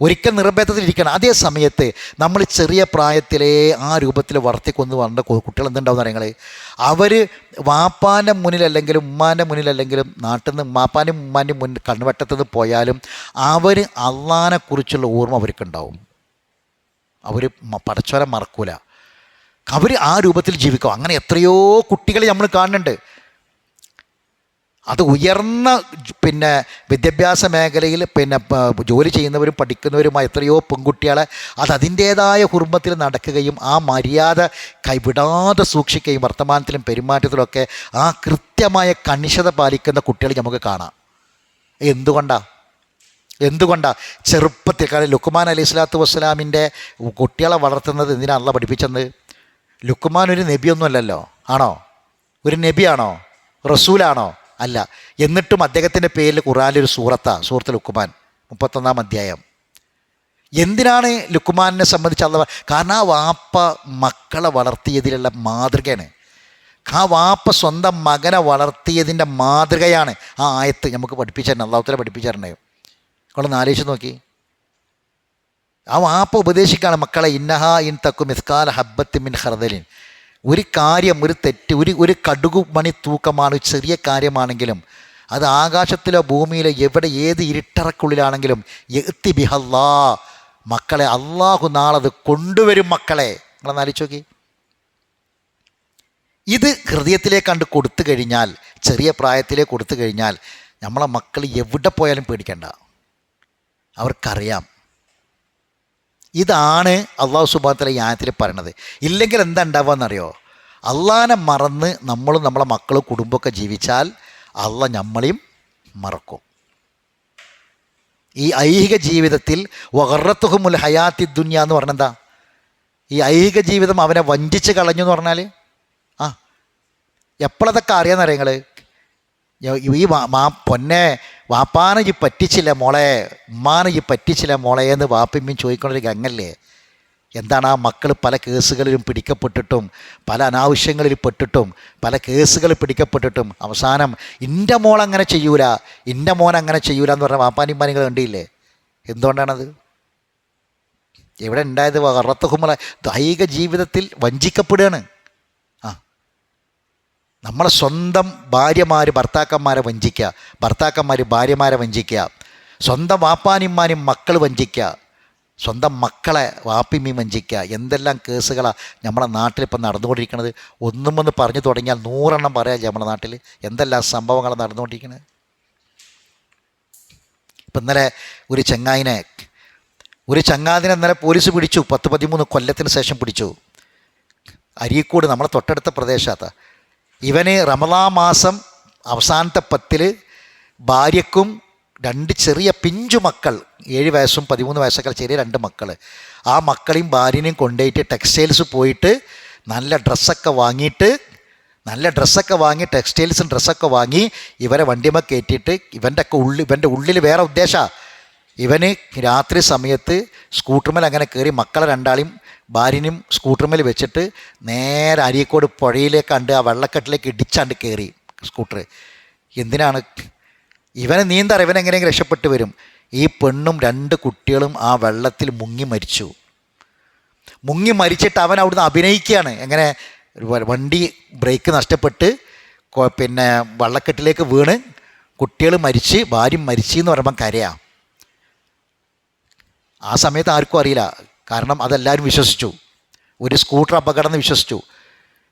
ഒരിക്കൽ നിർഭയത്തിലിരിക്കണം. അതേ സമയത്ത് നമ്മൾ ചെറിയ പ്രായത്തിലേ ആ രൂപത്തിൽ വളർത്തിക്കൊന്ന് വന്ന കുട്ടികൾ എന്തുണ്ടാവും അറിയങ്ങൾ, അവർ വാപ്പാൻ്റെ മുന്നിലല്ലെങ്കിലും ഉമ്മാൻ്റെ മുന്നിലല്ലെങ്കിലും നാട്ടിൽ നിന്ന് വാപ്പാൻ്റെയും ഉമ്മാൻ്റെയും മുന്നിൽ കണ്ണുവട്ടത്തു നിന്ന് പോയാലും അവർ അള്ളാഹിനെക്കുറിച്ചുള്ള ഓർമ്മ അവർക്കുണ്ടാവും. അവർ പടച്ചോനെ മറക്കൂല. അവർ ആ രൂപത്തിൽ ജീവിക്കും. അങ്ങനെ എത്രയോ കുട്ടികളെ നമ്മൾ കാണുന്നുണ്ട്. അത് ഉയർന്ന വിദ്യാഭ്യാസ മേഖലയിൽ ജോലി ചെയ്യുന്നവരും പഠിക്കുന്നവരുമായ എത്രയോ പെൺകുട്ടികളെ അത് അതിൻ്റേതായ കുടുംബത്തിൽ നടക്കുകയും ആ മര്യാദ കൈവിടാതെ സൂക്ഷിക്കുകയും വർത്തമാനത്തിലും പെരുമാറ്റത്തിലുമൊക്കെ ആ കൃത്യമായ കണിശത പാലിക്കുന്ന കുട്ടികൾ നമുക്ക് കാണാം. എന്തുകൊണ്ടാണ് ചെറുപ്പത്തിൽ? കാരണം ലുക്മാൻ അലൈഹി സ്വലാത്തു വസ്സലാമിൻ്റെ കുട്ടികളെ വളർത്തുന്നത് എന്തിനാണ് അള്ളാഹ് പഠിപ്പിച്ചത്? ലുക്മാൻ ഒരു നബിയൊന്നുമല്ലല്ലോ. ആണോ? ഒരു നബിയാണോ? റസൂലാണോ? അല്ല. എന്നിട്ടും അദ്ദേഹത്തിൻ്റെ പേരിൽ ഖുർആനിൽ ഒരു സൂറത്ത് ലുക്മാൻ 31-ാം അധ്യായം. എന്തിനാണ് ലുക്മാനെ സംബന്ധിച്ച് അള്ളാഹ്? കാരണം ആ വാപ്പ മക്കളെ വളർത്തിയതിലുള്ള മാതൃകയാണ്. ആ വാപ്പ സ്വന്തം മകനെ വളർത്തിയതിൻ്റെ മാതൃകയാണ് ആ ആയത്ത് നമുക്ക് പഠിപ്പിച്ചിട്ടുണ്ട്. അള്ളാഹു തആല പഠിപ്പിച്ചിട്ടുണ്ട്. നിങ്ങളൊന്ന് ആലോചിച്ച് നോക്കി. ആ വാപ്പ ഉപദേശിക്കുകയാണ് മക്കളെ, ഇന്നഹ ഇൻ തക്കു മിസ്കാല ഹബ്ബത്തി മിൻ ഖർദലിൻ. ഒരു കാര്യം, ഒരു തെറ്റ്, ഒരു കടുകു മണി തൂക്കമാണ്, ചെറിയ കാര്യമാണെങ്കിലും അത് ആകാശത്തിലോ ഭൂമിയിലോ എവിടെ ഏത് ഇരുട്ടറക്കുള്ളിലാണെങ്കിലും യഅ്തി ബിഹല്ലാ, മക്കളെ അള്ളാഹു നാളത് കൊണ്ടുവരും. മക്കളെ നിങ്ങളൊന്ന് ആലോചിച്ച് നോക്കി. ഇത് ഹൃദയത്തിലേക്ക് കണ്ട് കൊടുത്തു കഴിഞ്ഞാൽ, ചെറിയ പ്രായത്തിലേക്ക് കൊടുത്തു കഴിഞ്ഞാൽ നമ്മളെ മക്കൾ എവിടെ പോയാലും പേടിക്കണ്ട. അവർക്കറിയാം. ഇതാണ് അള്ളാഹു സുബ്ഹാനഹു വ തആല ഈ ആയത്തിൽ പറയണത്. ഇല്ലെങ്കിൽ എന്താ ഉണ്ടാവുകയെന്നറിയോ? അള്ളാഹിനെ മറന്ന് നമ്മളും നമ്മളെ മക്കളും കുടുംബമൊക്കെ ജീവിച്ചാൽ അള്ളാഹ് നമ്മളെയും മറക്കും. ഈ ഐഹിക ജീവിതത്തിൽ വഗറത്തുഹുമുൽ ഹയാത്തി ദുനിയ എന്ന് പറഞ്ഞെന്താ? ഈ ഐഹിക ജീവിതം അവനെ വഞ്ചിച്ച് കളഞ്ഞു എന്ന് പറഞ്ഞാൽ എപ്പോഴതൊക്കെ അറിയാമെന്നറിയാം നിങ്ങൾ? ഈ പൊന്നെ വാപ്പാനെ ഈ പറ്റിച്ചില്ല മോളെ, ഉമ്മാനെ ഈ പറ്റിച്ചില്ല മോളെ എന്ന് വാപ്പിമ്മയും ചോദിക്കൊണ്ടൊരു ഗംഗല്ലേ. എന്താണ് ആ മക്കൾ പല കേസുകളിലും പിടിക്കപ്പെട്ടിട്ടും പല അനാവശ്യങ്ങളിൽ പെട്ടിട്ടും പല കേസുകൾ പിടിക്കപ്പെട്ടിട്ടും അവസാനം എൻ്റെ മോൾ അങ്ങനെ ചെയ്യൂല, എൻ്റെ മോൻ അങ്ങനെ ചെയ്യൂല എന്ന് പറഞ്ഞാൽ വാപ്പാനും ഉമ്മാനും നിങ്ങൾ കണ്ടില്ലേ? എന്തുകൊണ്ടാണത്? എവിടെ ഉണ്ടായത്? വറത്തുഹുമുൽ ദൈഹിക ജീവിതത്തിൽ വഞ്ചിക്കപ്പെടുകയാണ്. നമ്മളെ സ്വന്തം ഭാര്യമാർ ഭർത്താക്കന്മാരെ വഞ്ചിക്കുക, ഭർത്താക്കന്മാർ ഭാര്യമാരെ വഞ്ചിക്കുക, സ്വന്തം വാപ്പാനിമ്മാനും മക്കൾ വഞ്ചിക്കുക, സ്വന്തം മക്കളെ വാപ്പിമ്മയും വഞ്ചിക്കുക. എന്തെല്ലാം കേസുകളാണ് നമ്മുടെ നാട്ടിലിപ്പം നടന്നുകൊണ്ടിരിക്കുന്നത്. ഒന്നും പറഞ്ഞു തുടങ്ങിയാൽ 100 എണ്ണം പറയാം നമ്മുടെ നാട്ടിൽ എന്തെല്ലാം സംഭവങ്ങളാണ് നടന്നുകൊണ്ടിരിക്കുന്നത്. ഇപ്പം ഇന്നലെ ഒരു ചങ്ങാതിനെ ഇന്നലെ പോലീസ് പിടിച്ചു. 10-13 കൊല്ലത്തിന് ശേഷം പിടിച്ചു. അരീക്കോട്, നമ്മളെ തൊട്ടടുത്ത പ്രദേശത്ത്. ഇവന് റമളാൻ മാസം അവസാനത്തെ 10 ഭാര്യക്കും 2 ചെറിയ പിഞ്ചു മക്കൾ, 7 വയസ്സും 13 വയസ്സൊക്കെ ചെറിയ 2 മക്കൾ. ആ മക്കളെയും ഭാര്യനെയും കൊണ്ടുപോയിട്ട് ടെക്സ്റ്റൈൽസ് പോയിട്ട് നല്ല ഡ്രസ്സൊക്കെ വാങ്ങി ടെക്സ്റ്റൈൽസും ഡ്രസ്സൊക്കെ വാങ്ങി ഇവരെ വണ്ടിമ കയറ്റിയിട്ട് ഇവൻ്റെ ഉള്ളിൽ വേറെ ഉദ്ദേശമാണ്. ഇവന് രാത്രി സമയത്ത് സ്കൂട്ടർമേൽ അങ്ങനെ കയറി മക്കളെ 2ആളെയും ഭാര്യനും സ്കൂട്ടർമേൽ വെച്ചിട്ട് നേരെ അരീക്കോട് പുഴയിലേക്ക് കണ്ട് ആ വെള്ളക്കെട്ടിലേക്ക് ഇടിച്ചാണ്ട് കയറി സ്കൂട്ടർ. എന്തിനാണ്? ഇവനെ നീന്താറ്, ഇവനെങ്ങനെയെങ്കിലും രക്ഷപ്പെട്ട് വരും. ഈ പെണ്ണും 2 കുട്ടികളും ആ വെള്ളത്തിൽ മുങ്ങി മരിച്ചിട്ട് അവൻ അവിടുന്ന് അഭിനയിക്കുകയാണ്. എങ്ങനെ? വണ്ടി ബ്രേക്ക് നഷ്ടപ്പെട്ട് വെള്ളക്കെട്ടിലേക്ക് വീണ് കുട്ടികൾ മരിച്ച് ഭാര്യ മരിച്ചെന്ന് പറയുമ്പം കരയാം. ആ സമയത്ത് ആർക്കും അറിയില്ല, കാരണം അതെല്ലാവരും വിശ്വസിച്ചു. ഒരു സ്കൂട്ടർ അപകടം എന്ന് വിശ്വസിച്ചു.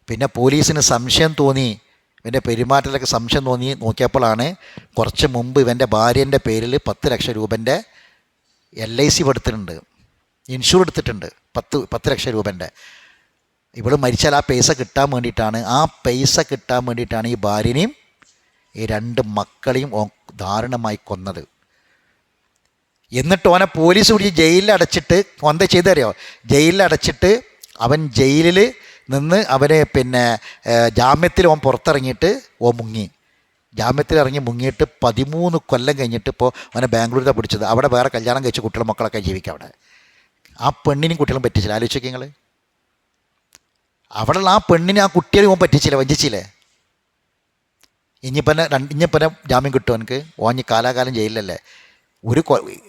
പിന്നെ പോലീസിന് സംശയം തോന്നി, ഇവൻ്റെ പെരുമാറ്റത്തിലൊക്കെ സംശയം തോന്നി. നോക്കിയപ്പോഴാണ് കുറച്ച് മുമ്പ് ഇവൻ്റെ ഭാര്യൻ്റെ പേരിൽ 10 ലക്ഷം രൂപൻ്റെ LIC എടുത്തിട്ടുണ്ട്, ഇൻഷൂർ എടുത്തിട്ടുണ്ട്. 10 ലക്ഷം രൂപൻ്റെ. ഇവിടെ മരിച്ചാൽ ആ പൈസ കിട്ടാൻ വേണ്ടിയിട്ടാണ് ഈ ഭാര്യനെയും ഈ 2 മക്കളെയും ദാരുണമായി കൊന്നത്. എന്നിട്ട് ഓനെ പോലീസ് പിടിച്ച് ജയിലിൽ അടച്ചിട്ട് എന്താ ചെയ്തറിയോ? ജയിലിൽ അടച്ചിട്ട് അവൻ ജയിലിൽ നിന്ന് അവനെ ജാമ്യത്തിൽ ഓൻ പുറത്തിറങ്ങിയിട്ട് മുങ്ങി. ജാമ്യത്തിൽ ഇറങ്ങി മുങ്ങിയിട്ട് 13 കൊല്ലം കഴിഞ്ഞിട്ട് ഇപ്പോൾ അവനെ ബാംഗ്ലൂരിലാണ് പിടിച്ചത്. അവിടെ വേറെ കല്യാണം കഴിച്ച് കുട്ടികളും മക്കളൊക്കെ ജീവിക്കുക അവിടെ. ആ പെണ്ണിനും കുട്ടികളും പറ്റിച്ചില്ല. ആലോചിക്കുക നിങ്ങൾ. അവിടെയുള്ള ആ പെണ്ണിനെ ആ കുട്ടിയെ ഓൻ പറ്റിച്ചില്ലേ, വഞ്ചിച്ചില്ലേ? ഇനിയിപ്പന്നെ ജാമ്യം കിട്ടും എനിക്ക്? ഓഞ്ഞ് കാലാകാലം ജയിലിലല്ലേ?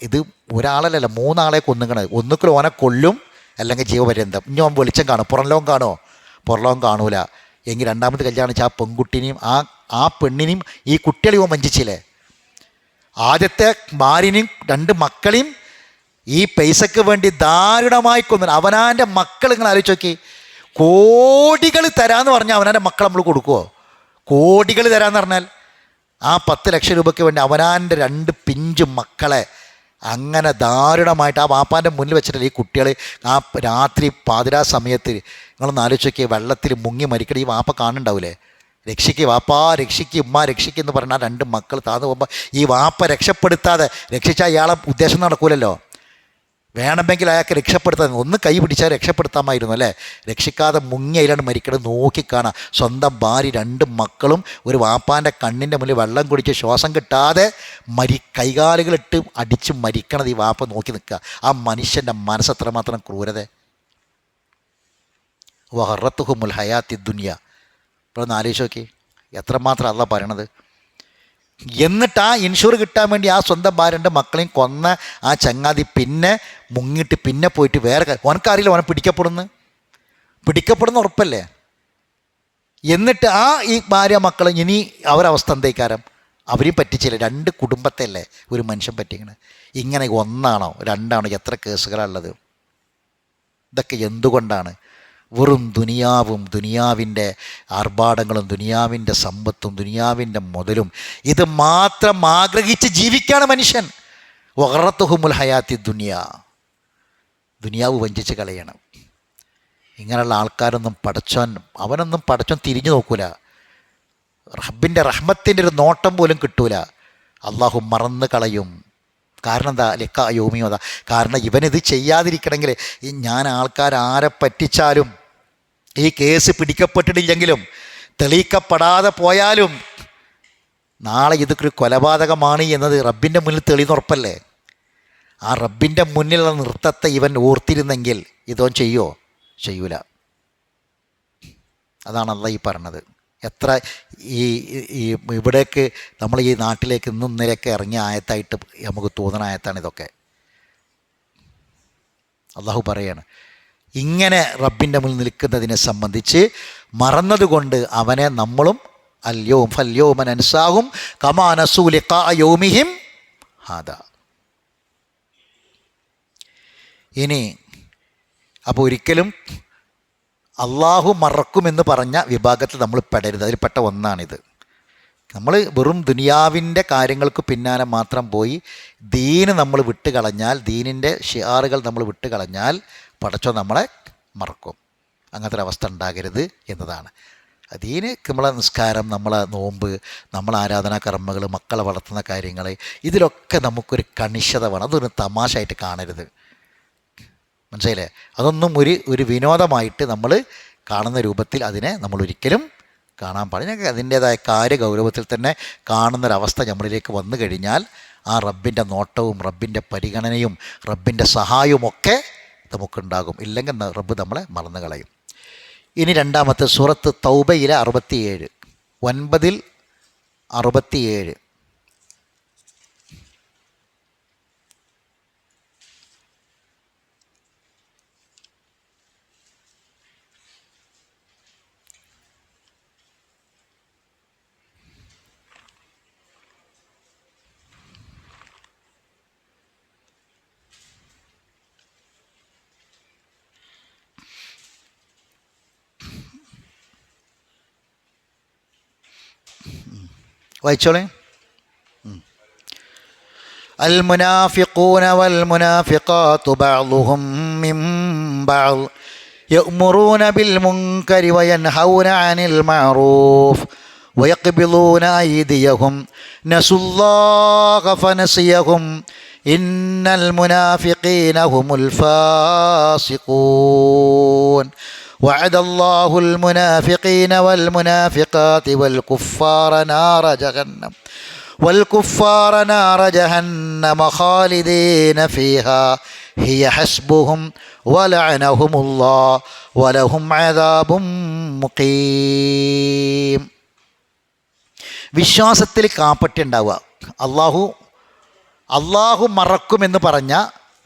ഇത് ഒരാളല്ലല്ലോ, 3 ആളെ കൊന്നുകണത്. ഒന്നുകിൽ ഓനെ കൊല്ലും, അല്ലെങ്കിൽ ജീവപര്യന്തം. ഇനി ഓൻ വെളിച്ചം കാണും, പുറം ലോകം കാണുമോ? പുറം ലോകം കാണൂല. എങ്കിൽ രണ്ടാമത്തെ കല്യാണം വെച്ചാൽ ആ പെൺകുട്ടിനെയും ആ പെണ്ണിനെയും ഈ കുട്ടികളെയും ഓൻ വഞ്ചിച്ചില്ലേ? ആദ്യത്തെ ഭാര്യനെയും 2 മക്കളെയും ഈ പൈസക്ക് വേണ്ടി ദാരുണമായി കൊന്നു. അവനാൻ്റെ മക്കൾ നിങ്ങൾ ആലോചിച്ച് നോക്കി, കോടികൾ തരാമെന്ന് പറഞ്ഞാൽ അവനാൻ്റെ മക്കൾ നമ്മൾ കൊടുക്കുമോ? കോടികൾ തരാമെന്ന് പറഞ്ഞാൽ ആ 10 ലക്ഷം രൂപയ്ക്ക് വേണ്ടി അവനാൻ്റെ 2 പിഞ്ചു മക്കളെ അങ്ങനെ ദാരുണമായിട്ട് ആ വാപ്പാൻ്റെ മുന്നിൽ വെച്ചിട്ടില്ല ഈ കുട്ടികൾ. ആ രാത്രി പാതിരാ സമയത്ത് നിങ്ങളൊന്ന് ആലോചിച്ച് നോക്കിയേ, വെള്ളത്തിൽ മുങ്ങി മരിക്കണ ഈ വാപ്പ കാണുന്നുണ്ടാവില്ലേ? രക്ഷിക്ക് വാപ്പാ, രക്ഷിക്ക് ഉമ്മ, രക്ഷിക്കെന്ന് പറഞ്ഞാൽ 2 മക്കൾ താന്നു പോകുമ്പോൾ ഈ വാപ്പ രക്ഷപ്പെടുത്താതെ, രക്ഷിച്ചാൽ ഇയാളെ ഉദ്ദേശം നടക്കൂലല്ലോ. വേണമെങ്കിൽ അയാൾക്ക് രക്ഷപ്പെടുത്താൻ ഒന്ന് കൈ പിടിച്ചാൽ രക്ഷപ്പെടുത്താമായിരുന്നു അല്ലേ? രക്ഷിക്കാതെ മുങ്ങി അതിലാണ് മരിക്കണത്. നോക്കിക്കാണാം, സ്വന്തം ഭാര്യ 2 മക്കളും ഒരു വാപ്പാൻ്റെ കണ്ണിൻ്റെ മുന്നിൽ വെള്ളം കുടിച്ച് ശ്വാസം കിട്ടാതെ കൈകാലുകളിട്ട് അടിച്ച് മരിക്കണത് ഈ വാപ്പ നോക്കി നിൽക്കുക. ആ മനുഷ്യൻ്റെ മനസ്സെത്രമാത്രം ക്രൂരത! വഹറത്തുഹുമുൽ ഹയാത്തി ദുനിയ. ഇപ്പോഴൊന്ന് ആലോചിച്ച് നോക്കി, എത്രമാത്രം അല്ല പറയണത്. എന്നിട്ട് ആ ഇൻഷുർ കിട്ടാൻ വേണ്ടി ആ സ്വന്തം ഭാര്യൻ്റെ മക്കളെയും കൊന്ന ആ ചങ്ങാതി പിന്നെ മുങ്ങിയിട്ട് പിന്നെ പോയിട്ട് വേറെ ഓനക്കറിയില്ല ഓനെ പിടിക്കപ്പെടുന്ന ഉറപ്പല്ലേ? എന്നിട്ട് ഈ ഭാര്യ മക്കൾ ഇനി അവരവസ്ഥ എന്തേക്കാരം? അവരെയും പറ്റിച്ചില്ല. 2 കുടുംബത്തെ അല്ലേ ഒരു മനുഷ്യൻ പറ്റിക്കണേ? ഇങ്ങനെ 1 ആണോ 2 ആണോ? എത്ര കേസുകളാണുള്ളത്? ഇതൊക്കെ എന്തുകൊണ്ടാണ്? വെറും ദുനിയാവും, ദുനിയാവിൻ്റെ ആർഭാടങ്ങളും, ദുനിയാവിൻ്റെ സമ്പത്തും, ദുനിയാവിൻ്റെ മുതലും ഇത് മാത്രം ആഗ്രഹിച്ച് ജീവിക്കുകയാണ് മനുഷ്യൻ. വഗറത്തുഹുമുൽ ഹയാത്തി ദുനിയ. ദുനിയാവ് വഞ്ചിച്ച് കളയണം. ഇങ്ങനെയുള്ള ആൾക്കാരൊന്നും അവനൊന്നും തിരിഞ്ഞു നോക്കൂല. റബ്ബിൻ്റെ റഹ്മത്തിൻ്റെ ഒരു നോട്ടം പോലും കിട്ടൂല. അള്ളാഹു മറന്ന് കളയും. കാരണം എന്താ? ലിഖാ യൗമിയും അതാ. കാരണം ഇവനിത് ചെയ്യാതിരിക്കണമെങ്കിൽ ഞാൻ ആരെ പറ്റിച്ചാലും, ഈ കേസ് പിടിക്കപ്പെട്ടിട്ടില്ലെങ്കിലും തെളിയിക്കപ്പെടാതെ പോയാലും നാളെ ഇതൊരു കൊലപാതകമാണ് എന്നത് റബ്ബിൻ്റെ മുന്നിൽ തെളിയുന്നുറപ്പല്ലേ? ആ റബ്ബിൻ്റെ മുന്നിലുള്ള നൃത്തത്തെ ഇവൻ ഓർത്തിരുന്നെങ്കിൽ ഇതോൻ ചെയ്യൂല. അതാണ് അള്ളാഹ് ഈ പറഞ്ഞത്. എത്ര ഇവിടേക്ക് നമ്മൾ ഈ നാട്ടിലേക്ക് ഇന്നും ഇന്നലെയൊക്കെ ഇറങ്ങിയ ആയത്തായിട്ട് നമുക്ക് തോന്നുന്ന ആയത്താണ് ഇതൊക്കെ. അള്ളാഹു പറയാണ്, ഇങ്ങനെ റബ്ബിൻ്റെ മുന്നിൽ നിൽക്കുന്നതിനെ സംബന്ധിച്ച് മറന്നതുകൊണ്ട് അവനെ നമ്മളും ഫല്യൗമ നൻസാഹും കമാ നസൂ ലിഖാ യൗമിഹിം ഹാദാ. ഇനി അപ്പോൾ ഒരിക്കലും അള്ളാഹു മറക്കുമെന്ന് പറഞ്ഞ വിഭാഗത്തിൽ നമ്മൾ പെടരുത്. അതിൽപ്പെട്ട ഒന്നാണിത്. നമ്മൾ വെറും ദുനിയാവിൻ്റെ കാര്യങ്ങൾക്ക് പിന്നാലെ മാത്രം പോയി ദീന് നമ്മൾ വിട്ടുകളഞ്ഞാൽ, ദീനിൻ്റെ ഷിആറുകൾ നമ്മൾ വിട്ടുകളഞ്ഞാൽ പടച്ചോൻ നമ്മളെ മറക്കും. അങ്ങനത്തെ ഒരു അവസ്ഥ ഉണ്ടാകരുത് എന്നതാണ്. ദീന് നമ്മളെ നിസ്കാരം, നമ്മളെ നോമ്പ്, നമ്മളെ ആരാധനാ കർമ്മങ്ങൾ, മക്കളെ വളർത്തുന്ന കാര്യങ്ങൾ, ഇതിലൊക്കെ നമുക്കൊരു കണിശത വേണം. അതൊരു തമാശയായിട്ട് കാണരുത്. മനസ്സിലായില്ലേ? അതൊന്നും ഒരു വിനോദമായിട്ട് നമ്മൾ കാണുന്ന രൂപത്തിൽ അതിനെ നമ്മൾ ഒരിക്കലും കാണാൻ പാടില്ല. അതിൻ്റേതായ കാര്യഗൗരവത്തിൽ തന്നെ കാണുന്നൊരവസ്ഥ നമ്മളിലേക്ക് വന്നു കഴിഞ്ഞാൽ ആ റബ്ബിൻ്റെ നോട്ടവും റബ്ബിൻ്റെ പരിഗണനയും റബ്ബിൻ്റെ സഹായവും ഒക്കെ നമുക്കുണ്ടാകും. ഇല്ലെങ്കിൽ റബ്ബ് നമ്മളെ മറന്നു കളയും. ഇനി രണ്ടാമത്തെ സൂറത്ത് തൗബയിലെ 67, 9-ൽ 67. വായിച്ചോളേ. المنافقون والمنافقات بعضهم من بعض يأمرون بالمنكر وينهون عن المعروف ويقبضون أيديهم نسوا الله فنسيهم إن المنافقين هم الفاسقون وعد الله المنافقين والمنافقات والكفار نار جهنم خالدين فيها ഹിയ ഹസ്ബുഹും വലഅനഹുമുല്ലാഹ് വലഹും അദാബും മുഖീം. വിശ്വാസത്തിൽ കാപ്പറ്റി ഉണ്ടാവുക. അള്ളാഹു മറക്കുമെന്ന് പറഞ്ഞ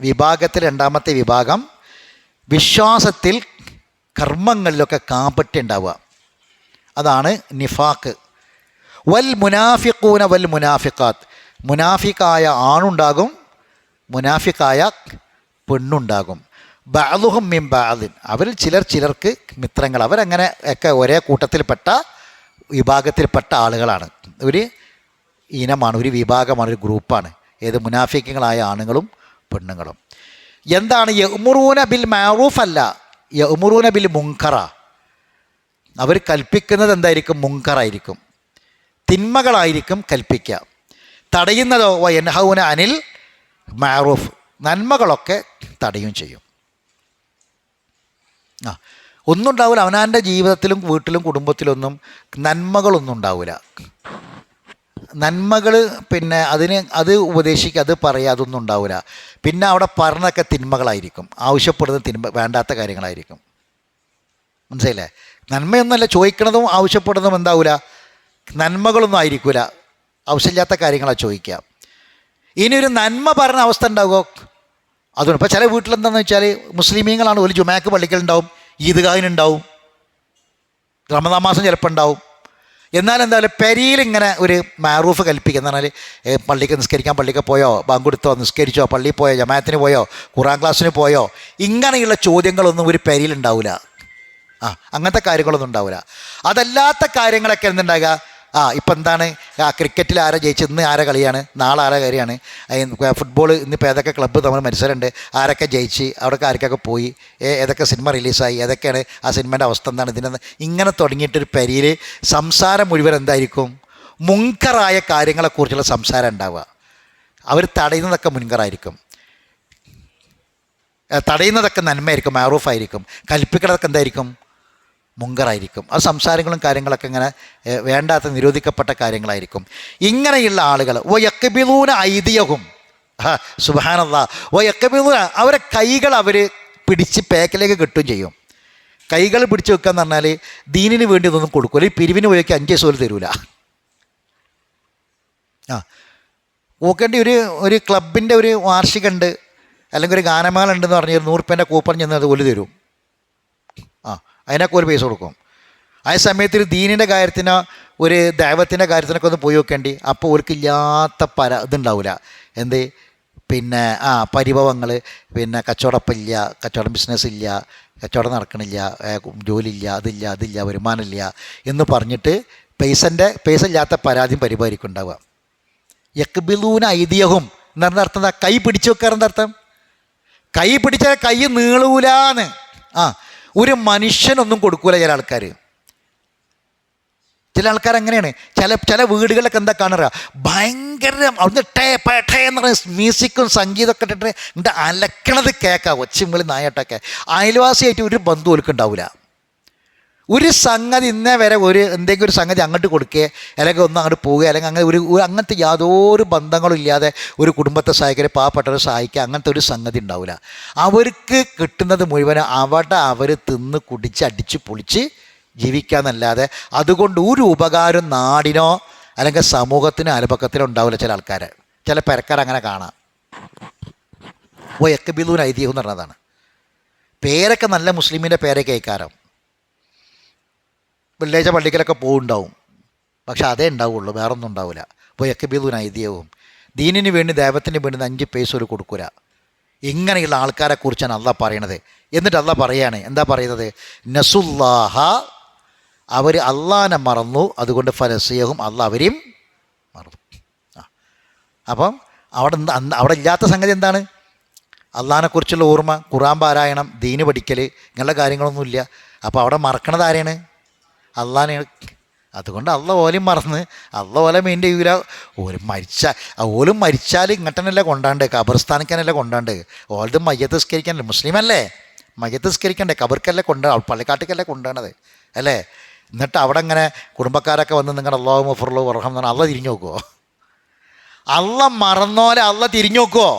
വിഭാഗത്തിൽ രണ്ടാമത്തെ വിഭാഗം വിശ്വാസത്തിൽ കർമ്മങ്ങളിലൊക്കെ കാപ്പറ്റി ഉണ്ടാവുക. അതാണ് നിഫാക്ക്. വൽ മുനാഫിഖൂന വൽ മുനാഫിഖാത്ത്, മുനാഫിക്കായ ആണുണ്ടാകും, മുനാഫിക്കായ പെണ്ണുണ്ടാകും. ബഅ്ളുഹും മിൻ ബഅ്ളിൻ, അവരിൽ ചിലർക്ക് മിത്രങ്ങൾ. അവരങ്ങനെ ഒക്കെ ഒരേ കൂട്ടത്തിൽപ്പെട്ട വിഭാഗത്തിൽപ്പെട്ട ആളുകളാണ്. ഒരു ഇനമാണ്, ഒരു വിഭാഗമാണ്, ഒരു ഗ്രൂപ്പാണ്. ഏത്? മുനാഫിക്കുകളായ ആണുങ്ങളും പെണ്ണുങ്ങളും. എന്താണ്? യഅ്മുറൂന ബിൽ മഅറൂഫ് അല്ല, യഅ്മുറൂന ബിൽ മുൻകറ. അവർ കൽപ്പിക്കുന്നത് എന്തായിരിക്കും? മുൻകറായിരിക്കും, തിന്മകളായിരിക്കും കൽപ്പിക്കുക. തടയുന്നതോ വയൻഹൗന അനിൽ മഅറൂഫ്, നന്മകളൊക്കെ തടയും ചെയ്യും. ഒന്നും ഉണ്ടാവില്ല അവനവൻ്റെ ജീവിതത്തിലും വീട്ടിലും കുടുംബത്തിലൊന്നും നന്മകളൊന്നും ഉണ്ടാവില്ല. നന്മകൾ പിന്നെ അത് ഉപദേശിക്കുക, അത് പറയുക, അതൊന്നും ഉണ്ടാവില്ല. പിന്നെ അവിടെ പറഞ്ഞൊക്കെ തിന്മകളായിരിക്കും, ആവശ്യപ്പെടുന്ന വേണ്ടാത്ത കാര്യങ്ങളായിരിക്കും. മനസ്സിലായില്ലേ? നന്മയൊന്നുമല്ല ചോദിക്കണതും ആവശ്യപ്പെടുന്നതും എന്താവില്ല, നന്മകളൊന്നും ആയിരിക്കില്ല, ആവശ്യമില്ലാത്ത കാര്യങ്ങളാണ് ചോദിക്കുക. ഇനി ഒരു നന്മ പറഞ്ഞ അവസ്ഥ ഉണ്ടാകുമോ? അതുകൊണ്ട് ഇപ്പോൾ ചില വീട്ടിലെന്താണെന്ന് വെച്ചാൽ മുസ്ലിമീങ്ങളാണ്, ഒരു ജുമാക്ക് പള്ളിക്കലുണ്ടാവും, ഈദ്ഗാഹിനുണ്ടാവും, റമദാൻ മാസം ചിലപ്പോൾ ഉണ്ടാവും. എന്നാൽ എന്താ പറയുക, പെരിയിലിങ്ങനെ ഒരു മാറൂഫ് കൽപ്പിക്കുക എന്ന് പറഞ്ഞാൽ പള്ളിക്ക് നിസ്കരിക്കാൻ പള്ളിക്ക് പോയോ, ബാങ്ക് കൊടുത്തോ, നിസ്കരിച്ചോ, പള്ളിയിൽ പോയോ, ജമാഅത്തിന് പോയോ, ഖുർആൻ ക്ലാസ്സിന് പോയോ, ഇങ്ങനെയുള്ള ചോദ്യങ്ങളൊന്നും ഒരു പെരിയിലുണ്ടാവില്ല. അങ്ങനത്തെ കാര്യങ്ങളൊന്നും ഉണ്ടാവില്ല. അതല്ലാത്ത കാര്യങ്ങളൊക്കെ എന്തുണ്ടാകുക, ഇപ്പം എന്താണ്, ക്രിക്കറ്റിൽ ആരാ ജയിച്ചത്, ഇന്ന് ആരെ കളിയാണ്, നാളെ ആരെ കളിയാണ്, ഫുട്ബോൾ ഇന്നിപ്പോൾ ഏതൊക്കെ ക്ലബ്ബ് തമ്മിൽ മത്സരമുണ്ട്, ആരൊക്കെ ജയിച്ച്, അവിടെയൊക്കെ ആർക്കൊക്കെ പോയി, ഏതൊക്കെ സിനിമ റിലീസായി, ഏതൊക്കെയാണ് ആ സിനിമേൻ്റെ അവസ്ഥ എന്താണ്, ഇതിനെന്ന് ഇങ്ങനെ തുടങ്ങിയിട്ടൊരു പരിയിൽ സംസാരം മുഴുവൻ എന്തായിരിക്കും? മുൻകറായ കാര്യങ്ങളെക്കുറിച്ചുള്ള സംസാരം ഉണ്ടാവുക. അവർ തടയുന്നതൊക്കെ മുൻകറായിരിക്കും, തടയുന്നതൊക്കെ നന്മയായിരിക്കും, മഅറൂഫായിരിക്കും, കൽപ്പിക്കുന്നതൊക്കെ എന്തായിരിക്കും? മുങ്കറായിരിക്കും. ആ സംസാരങ്ങളും കാര്യങ്ങളൊക്കെ ഇങ്ങനെ വേണ്ടാത്ത നിരോധിക്കപ്പെട്ട കാര്യങ്ങളായിരിക്കും. ഇങ്ങനെയുള്ള ആളുകൾ വയഖ്ബിലൂന ഐദിയഹും, സുബ്ഹാനല്ലാഹ്, വയഖ്ബിലൂന, അവരെ കൈകൾ അവർ പിടിച്ച് പാക്കിലേക്ക് കിട്ടുകയും ചെയ്യും. കൈകൾ പിടിച്ച് വെക്കുക എന്ന് പറഞ്ഞാൽ ദീനിന് വേണ്ടി ഇതൊന്നും കൊടുക്കില്ല. ഈ പിരിവിന് പോയൊക്കെ 5 പൈസ പോലും തരൂല. നോക്കേണ്ടി ഒരു ക്ലബിൻ്റെ ഒരു വാർഷികമുണ്ട്, അല്ലെങ്കിൽ ഒരു ഗാനമേള ഉണ്ടെന്ന് പറഞ്ഞ് 100 രൂപേൻ്റെ കൂപ്പൺ ചെന്ന് അത് ഒലു തരും. അതിനൊക്കെ ഒരു പൈസ കൊടുക്കും. ആ സമയത്ത് ഒരു ദീനിൻ്റെ കാര്യത്തിനോ ഒരു ദൈവത്തിൻ്റെ കാര്യത്തിനൊക്കെ ഒന്ന് പോയി നോക്കേണ്ടി, അപ്പോൾ അവർക്കില്ലാത്ത ഇതുണ്ടാവില്ല. എന്ത് പിന്നെ പരിഭവങ്ങൾ, പിന്നെ കച്ചവടപ്പില്ല, കച്ചവടം ബിസിനസ് ഇല്ല, കച്ചവടം നടക്കണില്ല, ജോലിയില്ല, അതില്ല, വരുമാനമില്ല എന്ന് പറഞ്ഞിട്ട് പൈസ ഇല്ലാത്ത പരാതിയും പരിപാടിക്കും ഉണ്ടാവുക. യഖ്ബിലൂന ഐദിയഹും എന്ന് പറഞ്ഞ അർത്ഥം എന്താ? കൈ പിടിച്ചു വെക്കാറെന്താ അർത്ഥം? കൈ പിടിച്ചാൽ കൈ നീളൂലാന്ന്. ഒരു മനുഷ്യനൊന്നും കൊടുക്കൂല ചില ആൾക്കാർ. ചില ആൾക്കാർ അങ്ങനെയാണ്. ചില വീടുകളിലൊക്കെ എന്താ കാണുക, ഭയങ്കര അവിടുന്ന് ടേ എന്ന് പറഞ്ഞ മ്യൂസിക്കും സംഗീതമൊക്കെ ഇട്ടിട്ട് എന്നിട്ട് അലക്കണത് കേൾക്കാം, ഒച്ചിമ്പിളി നായട്ടൊക്കെ. അയൽവാസിയായിട്ട് ഒരു ബന്ധു ഓൽക്കുണ്ടാവില്ല. ഒരു സംഗതി ഇന്നേ വരെ എന്തെങ്കിലും ഒരു സംഗതി അങ്ങോട്ട് കൊടുക്കുക, അല്ലെങ്കിൽ ഒന്ന് അങ്ങോട്ട് പോവുക, അല്ലെങ്കിൽ അങ്ങനെ അങ്ങനത്തെ യാതൊരു ബന്ധങ്ങളും ഇല്ലാതെ ഒരു കുടുംബത്തെ സഹായിക്കുക, പാവപ്പെട്ടവരെ സഹായിക്കുക, അങ്ങനത്തെ ഒരു സംഗതി ഉണ്ടാവില്ല. അവർക്ക് കിട്ടുന്നത് മുഴുവൻ അവിടെ അവർ തിന്ന് കുടിച്ച് അടിച്ച് പൊളിച്ച് ജീവിക്കാമെന്നല്ലാതെ അതുകൊണ്ട് ഒരു ഉപകാരം നാടിനോ അല്ലെങ്കിൽ സമൂഹത്തിനോ അയൽപക്കത്തിനോ ഉണ്ടാവില്ല. ചില ആൾക്കാർ, ചില പെരക്കാർ അങ്ങനെ കാണാം. യഖ്ബിലൂന ഐദിയഹും എന്ന് പറഞ്ഞതാണ്. പേരൊക്കെ നല്ല മുസ്ലിമിൻ്റെ പേരൊക്കെ കേൾക്കാരം, വെള്ളിയാഴ്ച പള്ളിക്കലൊക്കെ പോകുന്നുണ്ടാവും, പക്ഷെ അതേ ഉണ്ടാവുള്ളൂ, വേറൊന്നും ഉണ്ടാവില്ല. യഖ്ബിലൂന ഐദിയഹും, ദീനിന് വേണ്ടി ദൈവത്തിന് വേണ്ടി 5 പൈസ ഒരു കൊടുക്കില്ല. ഇങ്ങനെയുള്ള ആൾക്കാരെക്കുറിച്ചാണ് അള്ളാഹ് പറയണത്. എന്നിട്ട് അള്ളാഹ് പറയാണ്, എന്താ പറയുന്നത്? നസുല്ലാഹ, അവർ അള്ളാഹനെ മറന്നു, അതുകൊണ്ട് ഫനസിയഹും, അള്ളാഹ് അവരെയും മറന്നു. അപ്പം അവിടെ ഇല്ലാത്ത സംഗതി എന്താണ്? അള്ളാഹിനെക്കുറിച്ചുള്ള ഓർമ്മ, ഖുർആൻ പാരായണം, ദീന് പഠിക്കൽ, ഇങ്ങനെയുള്ള കാര്യങ്ങളൊന്നുമില്ല. അപ്പോൾ അവിടെ മറക്കണത് ആരെയാണ്? അള്ളാഹിനെ. അതുകൊണ്ട് അള്ളാഹ് ഓലും മറന്ന് ഓല മെയിൻ്റെ ചെയ്യൂല. ഓലും മരിച്ചാൽ ഇങ്ങോട്ടനല്ലേ കൊണ്ടാണ്ട്, ഖബർസ്ഥാനിക്കാനല്ലേ കൊണ്ടാണ്ട്. ഓലത് മയ്യത്ത് നിസ്കരിക്കാനല്ലേ, മുസ്ലിമല്ലേ, മയ്യത്ത് നിസ്കരിക്കണ്ടേ, ഖബർക്കല്ലേ പള്ളിക്കാട്ടിക്കല്ലേ കൊണ്ടുപോകണത് അല്ലേ? എന്നിട്ട് അവിടെ ഇങ്ങനെ കുടുംബക്കാരൊക്കെ വന്ന് നിങ്ങളുടെ അല്ലാഹു ഗഫൂറുൽ റഹീം എന്ന് പറഞ്ഞാൽ അള്ളാഹ് തിരിഞ്ഞു നോക്കുമോ? അള്ളാഹ് മറന്നോലെ അള്ളാഹ് തിരിഞ്ഞു നോക്കുമോ?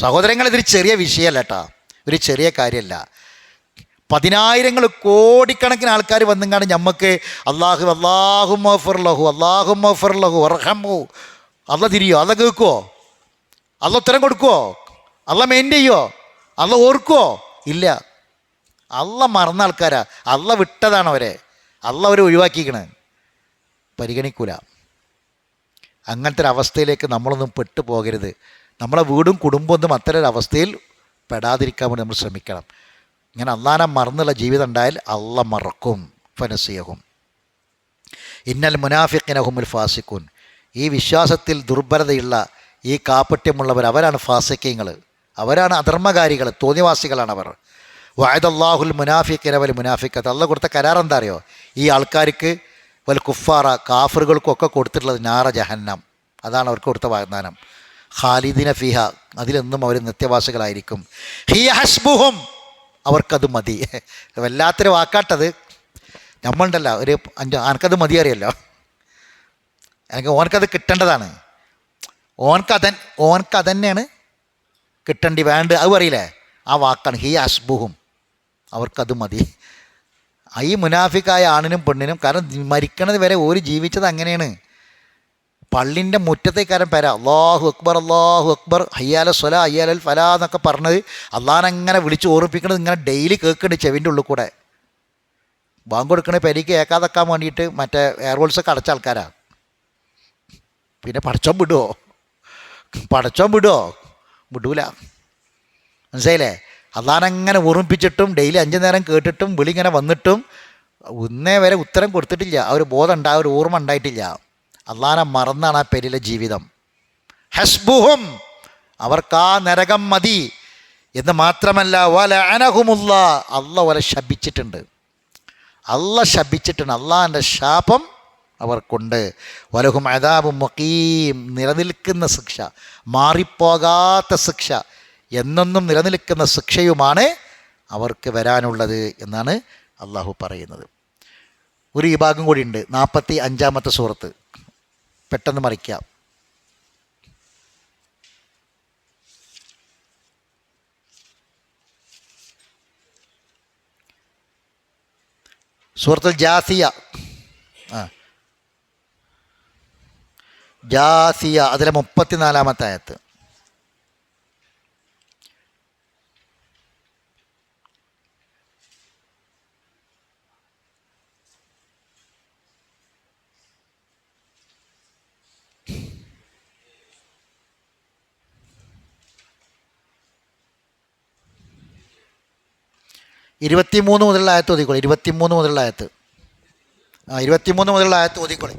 സഹോദരങ്ങൾ, ഇതൊരു ചെറിയ വിഷയമല്ല കേട്ടോ, ഒരു ചെറിയ കാര്യമല്ല. പതിനായിരങ്ങൾ കോടിക്കണക്കിന് ആൾക്കാർ വന്നുങ്ങാണ് ഞമ്മക്ക് അള്ളാഹു മഫർലഹു അള്ളാഹു മഫർലഹു വർഹമു അള്ള തിരിയോ, അള്ള കേൾക്കുമോ, അള്ള ഉത്തരം കൊടുക്കുമോ, അള്ള മെയിൻ്റ് ചെയ്യുമോ, അള്ള ഓർക്കുമോ? ഇല്ല. അള്ള മറന്ന ആൾക്കാരാ, അള്ള വിട്ടതാണ് അവരെ, അള്ള അവരെ ഒഴിവാക്കിക്കണ്, പരിഗണിക്കൂല. അങ്ങനത്തെ ഒരു അവസ്ഥയിലേക്ക് നമ്മളൊന്നും പെട്ടു പോകരുത്. നമ്മളെ വീടും കുടുംബമൊന്നും അത്തരം ഒരു അവസ്ഥയിൽ പെടാതിരിക്കാൻ വേണ്ടി നമ്മൾ ശ്രമിക്കണം. ഇങ്ങനെ അള്ളാനെ മറന്നുള്ള ജീവിതം ഉണ്ടായാൽ അള്ള മറക്കും. ഫനസിയഹും ഇന്നൽ മുനാഫിഖിന ഹുമുൽ ഫാസിഖൂൻ. ഈ വിശ്വാസത്തിൽ ദുർബലതയുള്ള ഈ കാപ്പട്യമുള്ളവർ അവരാണ് ഫാസിഖീങ്ങൾ, അവരാണ് അധർമ്മകാരികൾ, തോന്നിവാസികളാണ് അവർ. വഅദല്ലാഹുൽ മുനാഫിഖിന വൽ മുനാഫിഖത്ത്. അള്ള കൊടുത്ത കരാർ എന്താ അറിയോ? ഈ ആൾക്കാർക്ക് വൽ കുഫാറ കാഫറുകൾക്കൊക്കെ കൊടുത്തിട്ടുള്ളത് നാറ ജഹന്നം, അതാണ് അവർക്ക് കൊടുത്ത വാഗ്ദാനം. ഖാലിദിന ഫിഹ, അതിലെന്നും അവർ നിത്യവാസികളായിരിക്കും. ഹിയ ഹസ്ബുഹും, അവർക്കത് മതി. വല്ലാത്തൊരു വാക്കാട്ടത്. നമ്മളുണ്ടല്ലോ ഒരു എനിക്കത് മതി അറിയല്ലോ, എനിക്ക് ഓനക്കത് കിട്ടേണ്ടതാണ്, ഓനക്കതന്നെയാണ് കിട്ടേണ്ടി വേണ്ട, അത് പറയില്ലേ, ആ വാക്കാണ് ഹിയ ഹസ്ബുഹും, അവർക്കത് മതി. ഈ മുനാഫിക്കായ ആണിനും പെണ്ണിനും, കാരണം മരിക്കണത് വരെ ഒരു ജീവിച്ചത് അങ്ങനെയാണ്. പള്ളിൻ്റെ മുറ്റത്തേക്കാരൻ പേര അള്ളാഹു അക്ബർ ഹയ്യാല സ്വല ഹയ്യാലൽ ഫലാ എന്നൊക്കെ പറഞ്ഞത് അള്ളാഹനങ്ങനെ വിളിച്ച് ഓർമ്മിപ്പിക്കണത് ഇങ്ങനെ ഡെയിലി കേൾക്കുന്നുണ്ട് ചെവിൻ്റെ ഉള്ളിൽ കൂടെ. ബാങ്ക് കൊടുക്കണ പെരിക്ക് കേൾക്കാതെക്കാൻ വേണ്ടിയിട്ട് മറ്റേ എയർബോൾസൊക്കെ അടച്ച ആൾക്കാരാണ്. പിന്നെ പടച്ചോൻ വിടുമോ? വിടൂല. മനസ്സിലായില്ലേ? അള്ളാഹനങ്ങനെ ഓർമ്മിപ്പിച്ചിട്ടും ഡെയിലി 5 നേരം കേട്ടിട്ടും വിളി ഇങ്ങനെ വന്നിട്ടും ഒന്നേ വരെ ഉത്തരം കൊടുത്തിട്ടില്ല. ആ ഒരു ബോധം ഒരു ഓർമ്മ ഉണ്ടായിട്ടില്ല. അള്ളാഹനെ മറന്നാണ് ആ പേരിലെ ജീവിതം. ഹസ്ബുഹും, അവർക്ക് ആ നരകം മതി എന്ന് മാത്രമല്ല വലഅനഹുമുള്ള, അള്ള വരെ ശപിച്ചിട്ടുണ്ട്. അള്ളാഹിൻ്റെ ശാപം അവർക്കുണ്ട്. വലഹും അദാബും മുഖീം, നിലനിൽക്കുന്ന ശിക്ഷ, മാറിപ്പോകാത്ത ശിക്ഷ, എന്നെന്നും നിലനിൽക്കുന്ന ശിക്ഷയുമാണ് അവർക്ക് വരാനുള്ളത് എന്നാണ് അള്ളാഹു പറയുന്നത്. ഒരു വിഭാഗം കൂടിയുണ്ട്, 45-ാമത്തെ സൂറത്ത്. പെട്ടെന്ന് മറിക്കാം. സൂറത്തുൽ ജാസിയ, അതിലെ 34-ാമത്തെ ആയത്ത്. ഇരുപത്തിമൂന്ന് മുതലുള്ള ആയത്ത് ഓതിക്കോളി. 23 മുതലുള്ള ആയത്ത്. 23 മുതലുള്ള ആയത്ത് ഓതിക്കോളി.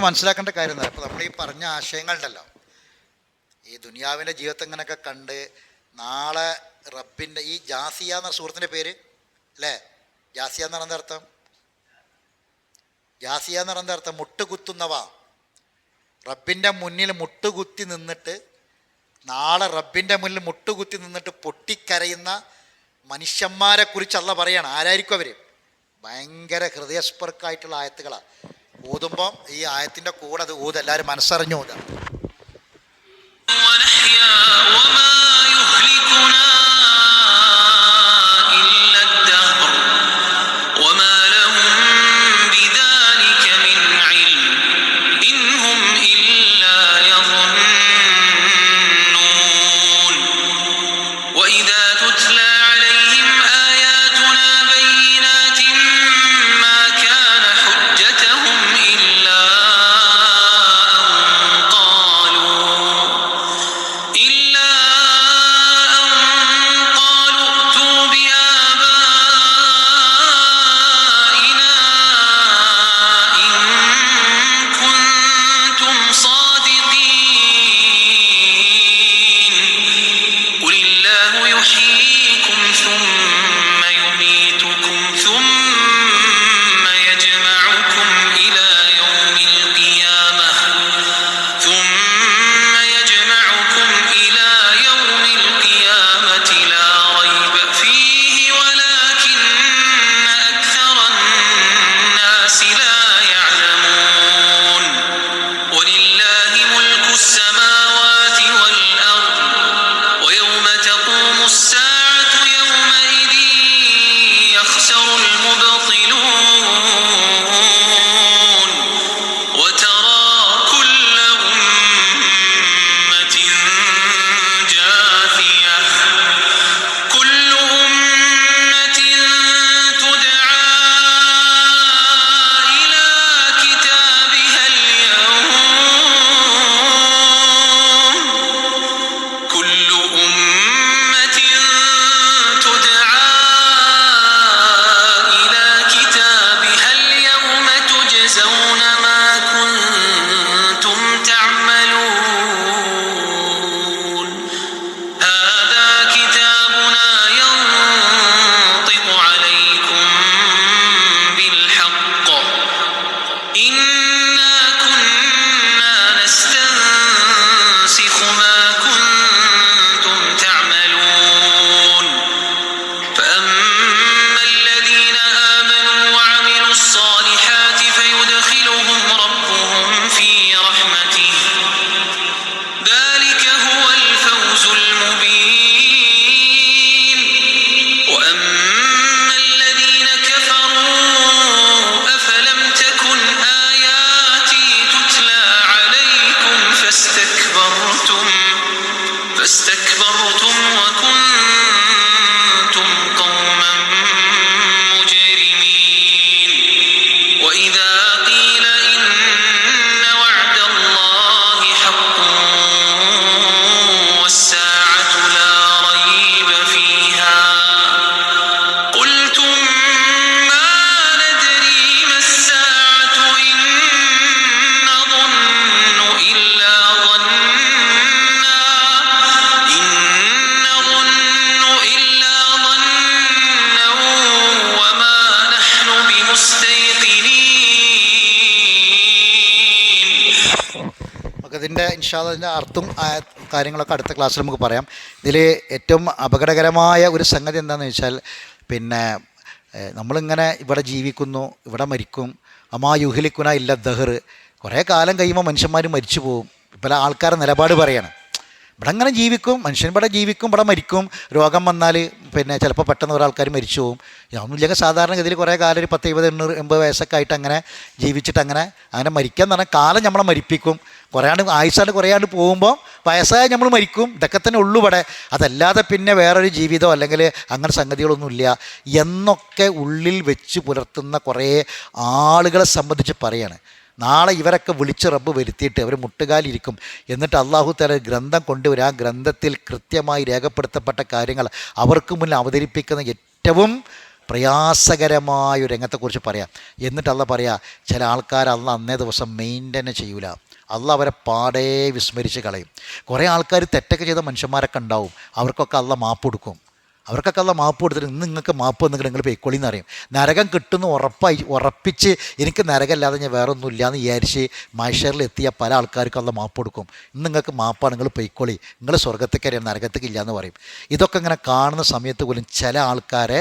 മനസ്സിലാക്കേണ്ട കാര്യം എന്താ? അപ്പോൾ നമ്മൾ ഈ പറഞ്ഞ ആശയങ്ങളുണ്ടല്ലോ, ഈ ദുനിയാവിൻ്റെ ജീവിതത്തെ ഇങ്ങനെയൊക്കെ കണ്ട് നാളെ റബ്ബിൻ്റെ ഈ ജാസിയ എന്ന സുഹൃത്തിൻ്റെ പേര് അല്ലേ, ജാസിയ എന്ന് പറയുന്ന അർത്ഥം, ജാസിയ എന്ന് പറയുന്ന അർത്ഥം മുട്ടുകുത്തുന്നവ. റബ്ബിൻ്റെ മുന്നിൽ മുട്ടുകുത്തി നിന്നിട്ട്, നാളെ റബ്ബിൻ്റെ മുന്നിൽ മുട്ടുകുത്തി നിന്നിട്ട് പൊട്ടിക്കരയുന്ന മനുഷ്യന്മാരെ കുറിച്ച് അള്ളാഹ് പറയാണ്. ആരായിരിക്കും അവർ? ഭയങ്കര ഹൃദയസ്പർക്കായിട്ടുള്ള ആയത്തുകളാണ്. ഊതുമ്പം ഈ ആയത്തിൻ്റെ കൂടെ അത് എല്ലാവരും മനസ്സറിഞ്ഞു ഊതാം. ഇതിൻ്റെ ഇൻഷാല്ലാഹിൻ്റെ അർത്ഥം കാര്യങ്ങളൊക്കെ അടുത്ത ക്ലാസ്സിൽ നമുക്ക് പറയാം. ഇതിൽ ഏറ്റവും അപകടകരമായ ഒരു സംഗതി എന്താണെന്ന് വെച്ചാൽ, പിന്നെ നമ്മളിങ്ങനെ ഇവിടെ ജീവിക്കുന്നു, ഇവിടെ മരിക്കും, അമാ യുഹ്ലിക്കുന ഇല്ല ദഹർ, കുറേ കാലം കഴിയുമ്പോൾ മനുഷ്യന്മാർ മരിച്ചു പോകും. പല ആൾക്കാരുടെ നിലപാട് പറയാണ്, ഇവിടെ അങ്ങനെ ജീവിക്കും, മനുഷ്യൻ ഇവിടെ ജീവിക്കും, ഇവിടെ മരിക്കും, രോഗം വന്നാൽ പിന്നെ ചിലപ്പോൾ പെട്ടെന്ന് ഒരാൾക്കാർ മരിച്ചു പോകും. ഒന്നുമില്ലെങ്കിൽ സാധാരണഗതിയിൽ കുറേ കാലം ഒരു 10, 20, 80 വയസ്സൊക്കെ ആയിട്ട് അങ്ങനെ ജീവിച്ചിട്ട് അങ്ങനെ മരിക്കുക എന്ന് പറഞ്ഞാൽ കാലം നമ്മളെ മരിപ്പിക്കും. ആയുസ്സാണ്ട് കുറയാണ്ട് പോകുമ്പോൾ വയസ്സായി നമ്മൾ മരിക്കും. ഇതൊക്കെ തന്നെ ഉള്ളൂ ഇവിടെ. അതല്ലാതെ പിന്നെ വേറൊരു ജീവിതമോ അല്ലെങ്കിൽ അങ്ങനെ സംഗതികളൊന്നുമില്ല എന്നൊക്കെ ഉള്ളിൽ വെച്ച് പുലർത്തുന്ന കുറേ ആളുകളെ സംബന്ധിച്ച് പറയാണ്. നാളെ ഇവരൊക്കെ വിളിച്ച് റബ്ബ് വരുത്തിയിട്ട് അവർ മുട്ടുകാലിരിക്കും. എന്നിട്ട് അള്ളാഹു തആല ഗ്രന്ഥം കൊണ്ടുവരും. ആ ഗ്രന്ഥത്തിൽ കൃത്യമായി രേഖപ്പെടുത്തപ്പെട്ട കാര്യങ്ങൾ അവർക്ക് മുന്നിൽ അവതരിപ്പിക്കുന്ന ഏറ്റവും പ്രയാസകരമായ ഒരു രംഗത്തെക്കുറിച്ച് പറയാം. എന്നിട്ട് അള്ളാഹ് പറയാം, ചില ആൾക്കാർ അള്ളാഹ് അന്നേ ദിവസം മെയിൻ്റെയിൻ ചെയ്യൂല. അള്ളാഹ് അവരെ പാടേ വിസ്മരിച്ച് കളയും. കുറേ ആൾക്കാർ തെറ്റൊക്കെ ചെയ്ത മനുഷ്യന്മാരൊക്കെ ഉണ്ടാവും. അവർക്കൊക്കെ അള്ളാഹ് മാപ്പ് കൊടുക്കും. അവർക്കൊക്കെ അള്ളാഹ് മാപ്പ് കൊടുത്തിട്ട് ഇന്ന് നിങ്ങൾക്ക് മാപ്പ് വന്നിട്ട് നിങ്ങൾ പൊയ്ക്കോളിന്ന് അറിയും. നരകം കിട്ടുന്നു ഉറപ്പിച്ച് എനിക്ക് നരകമല്ലാതെ ഞാൻ വേറെ ഒന്നും ഇല്ലയെന്ന് വിചാരിച്ച് മഹ്ശറിൽ എത്തിയ പല ആൾക്കാർക്കും അള്ളാഹ് മാപ്പ് കൊടുക്കും. ഇന്ന് നിങ്ങൾക്ക് മാപ്പാണ്, നിങ്ങൾ പൊയ്ക്കോളി, നിങ്ങൾ സ്വർഗത്തേക്ക് അറിയാം, നരകത്തേക്ക് ഇല്ലയെന്ന് പറയും. ഇതൊക്കെ ഇങ്ങനെ കാണുന്ന സമയത്ത് പോലും ചില ആൾക്കാരെ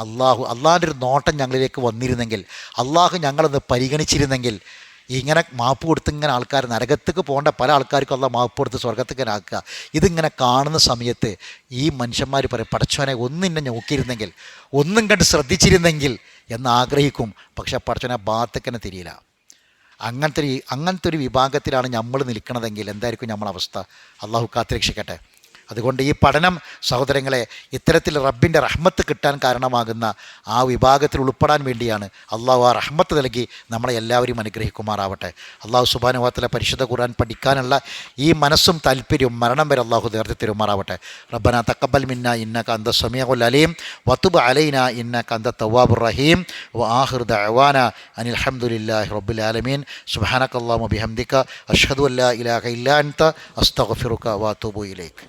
അള്ളാഹിൻ്റെ ഒരു നോട്ടം ഞങ്ങളിലേക്ക് വന്നിരുന്നെങ്കിൽ, അള്ളാഹു ഞങ്ങളൊന്ന് പരിഗണിച്ചിരുന്നെങ്കിൽ, ഇങ്ങനെ മാപ്പ് കൊടുത്ത് ഇങ്ങനെ ആൾക്കാർ നരകത്തേക്ക് പോകേണ്ട പല ആൾക്കാർക്കും അള്ളാഹ് മാപ്പ് കൊടുത്ത് സ്വർഗത്തേക്ക് ആക്കുക. ഇതിങ്ങനെ കാണുന്ന സമയത്ത് ഈ മനുഷ്യന്മാർ പറയും, പടച്ചോനെ ഒന്നിന്നെ നോക്കിയിരുന്നെങ്കിൽ, ഒന്നും കണ്ട് ശ്രദ്ധിച്ചിരുന്നെങ്കിൽ എന്നാഗ്രഹിക്കും. പക്ഷേ പടച്ചോനെ ഭാഗത്തേക്ക് തിരിയില്ല. അങ്ങനത്തെ ഒരു വിഭാഗത്തിലാണ് നമ്മൾ നിൽക്കുന്നതെങ്കിൽ എന്തായിരിക്കും നമ്മളവസ്ഥ? അള്ളാഹു കാത്തുരക്ഷിക്കട്ടെ. അതുകൊണ്ട് ഈ പഠനം സഹോദരങ്ങളെ ഇത്തരത്തിൽ റബ്ബിൻ്റെ റഹ്മത്ത് കിട്ടാൻ കാരണമാകുന്ന ആ വിഭാഗത്തിൽ ഉൾപ്പെടാൻ വേണ്ടിയാണ്. അള്ളാഹു ആ റഹ്മത്ത് നൽകി നമ്മളെ എല്ലാവരും അനുഗ്രഹിക്കുമാറാവട്ടെ. അള്ളാഹു സുബ്ഹാനഹു വ തആല പരിശുദ്ധ ഖുർആൻ പഠിക്കാനുള്ള ഈ മനസ്സും താല്പര്യവും മരണം വരെ അള്ളാഹു നേർത്തി തരുമാറാവട്ടെ. റബ്ബനാ തഖബ്ബൽ മിന്നാ ഇന്നക അന്ത സമീഉൽ അലീം വതുബ് അലൈനാ ഇന്നക അന്ത തവ്വാബുർ റഹീം വആഖിറു ദഅവാനാ അനിൽ ഹംദുലില്ലാഹി റബ്ബിൽ ആലമീൻ. സുബ്ഹാനക അല്ലാഹുമ്മ ബിഹംദിക അഷ്ഹദു അല്ലാ ഇലാഹ ഇല്ലാ അൻത അസ്തഗ്ഫിറുക വഅതൂബു ഇലൈക്.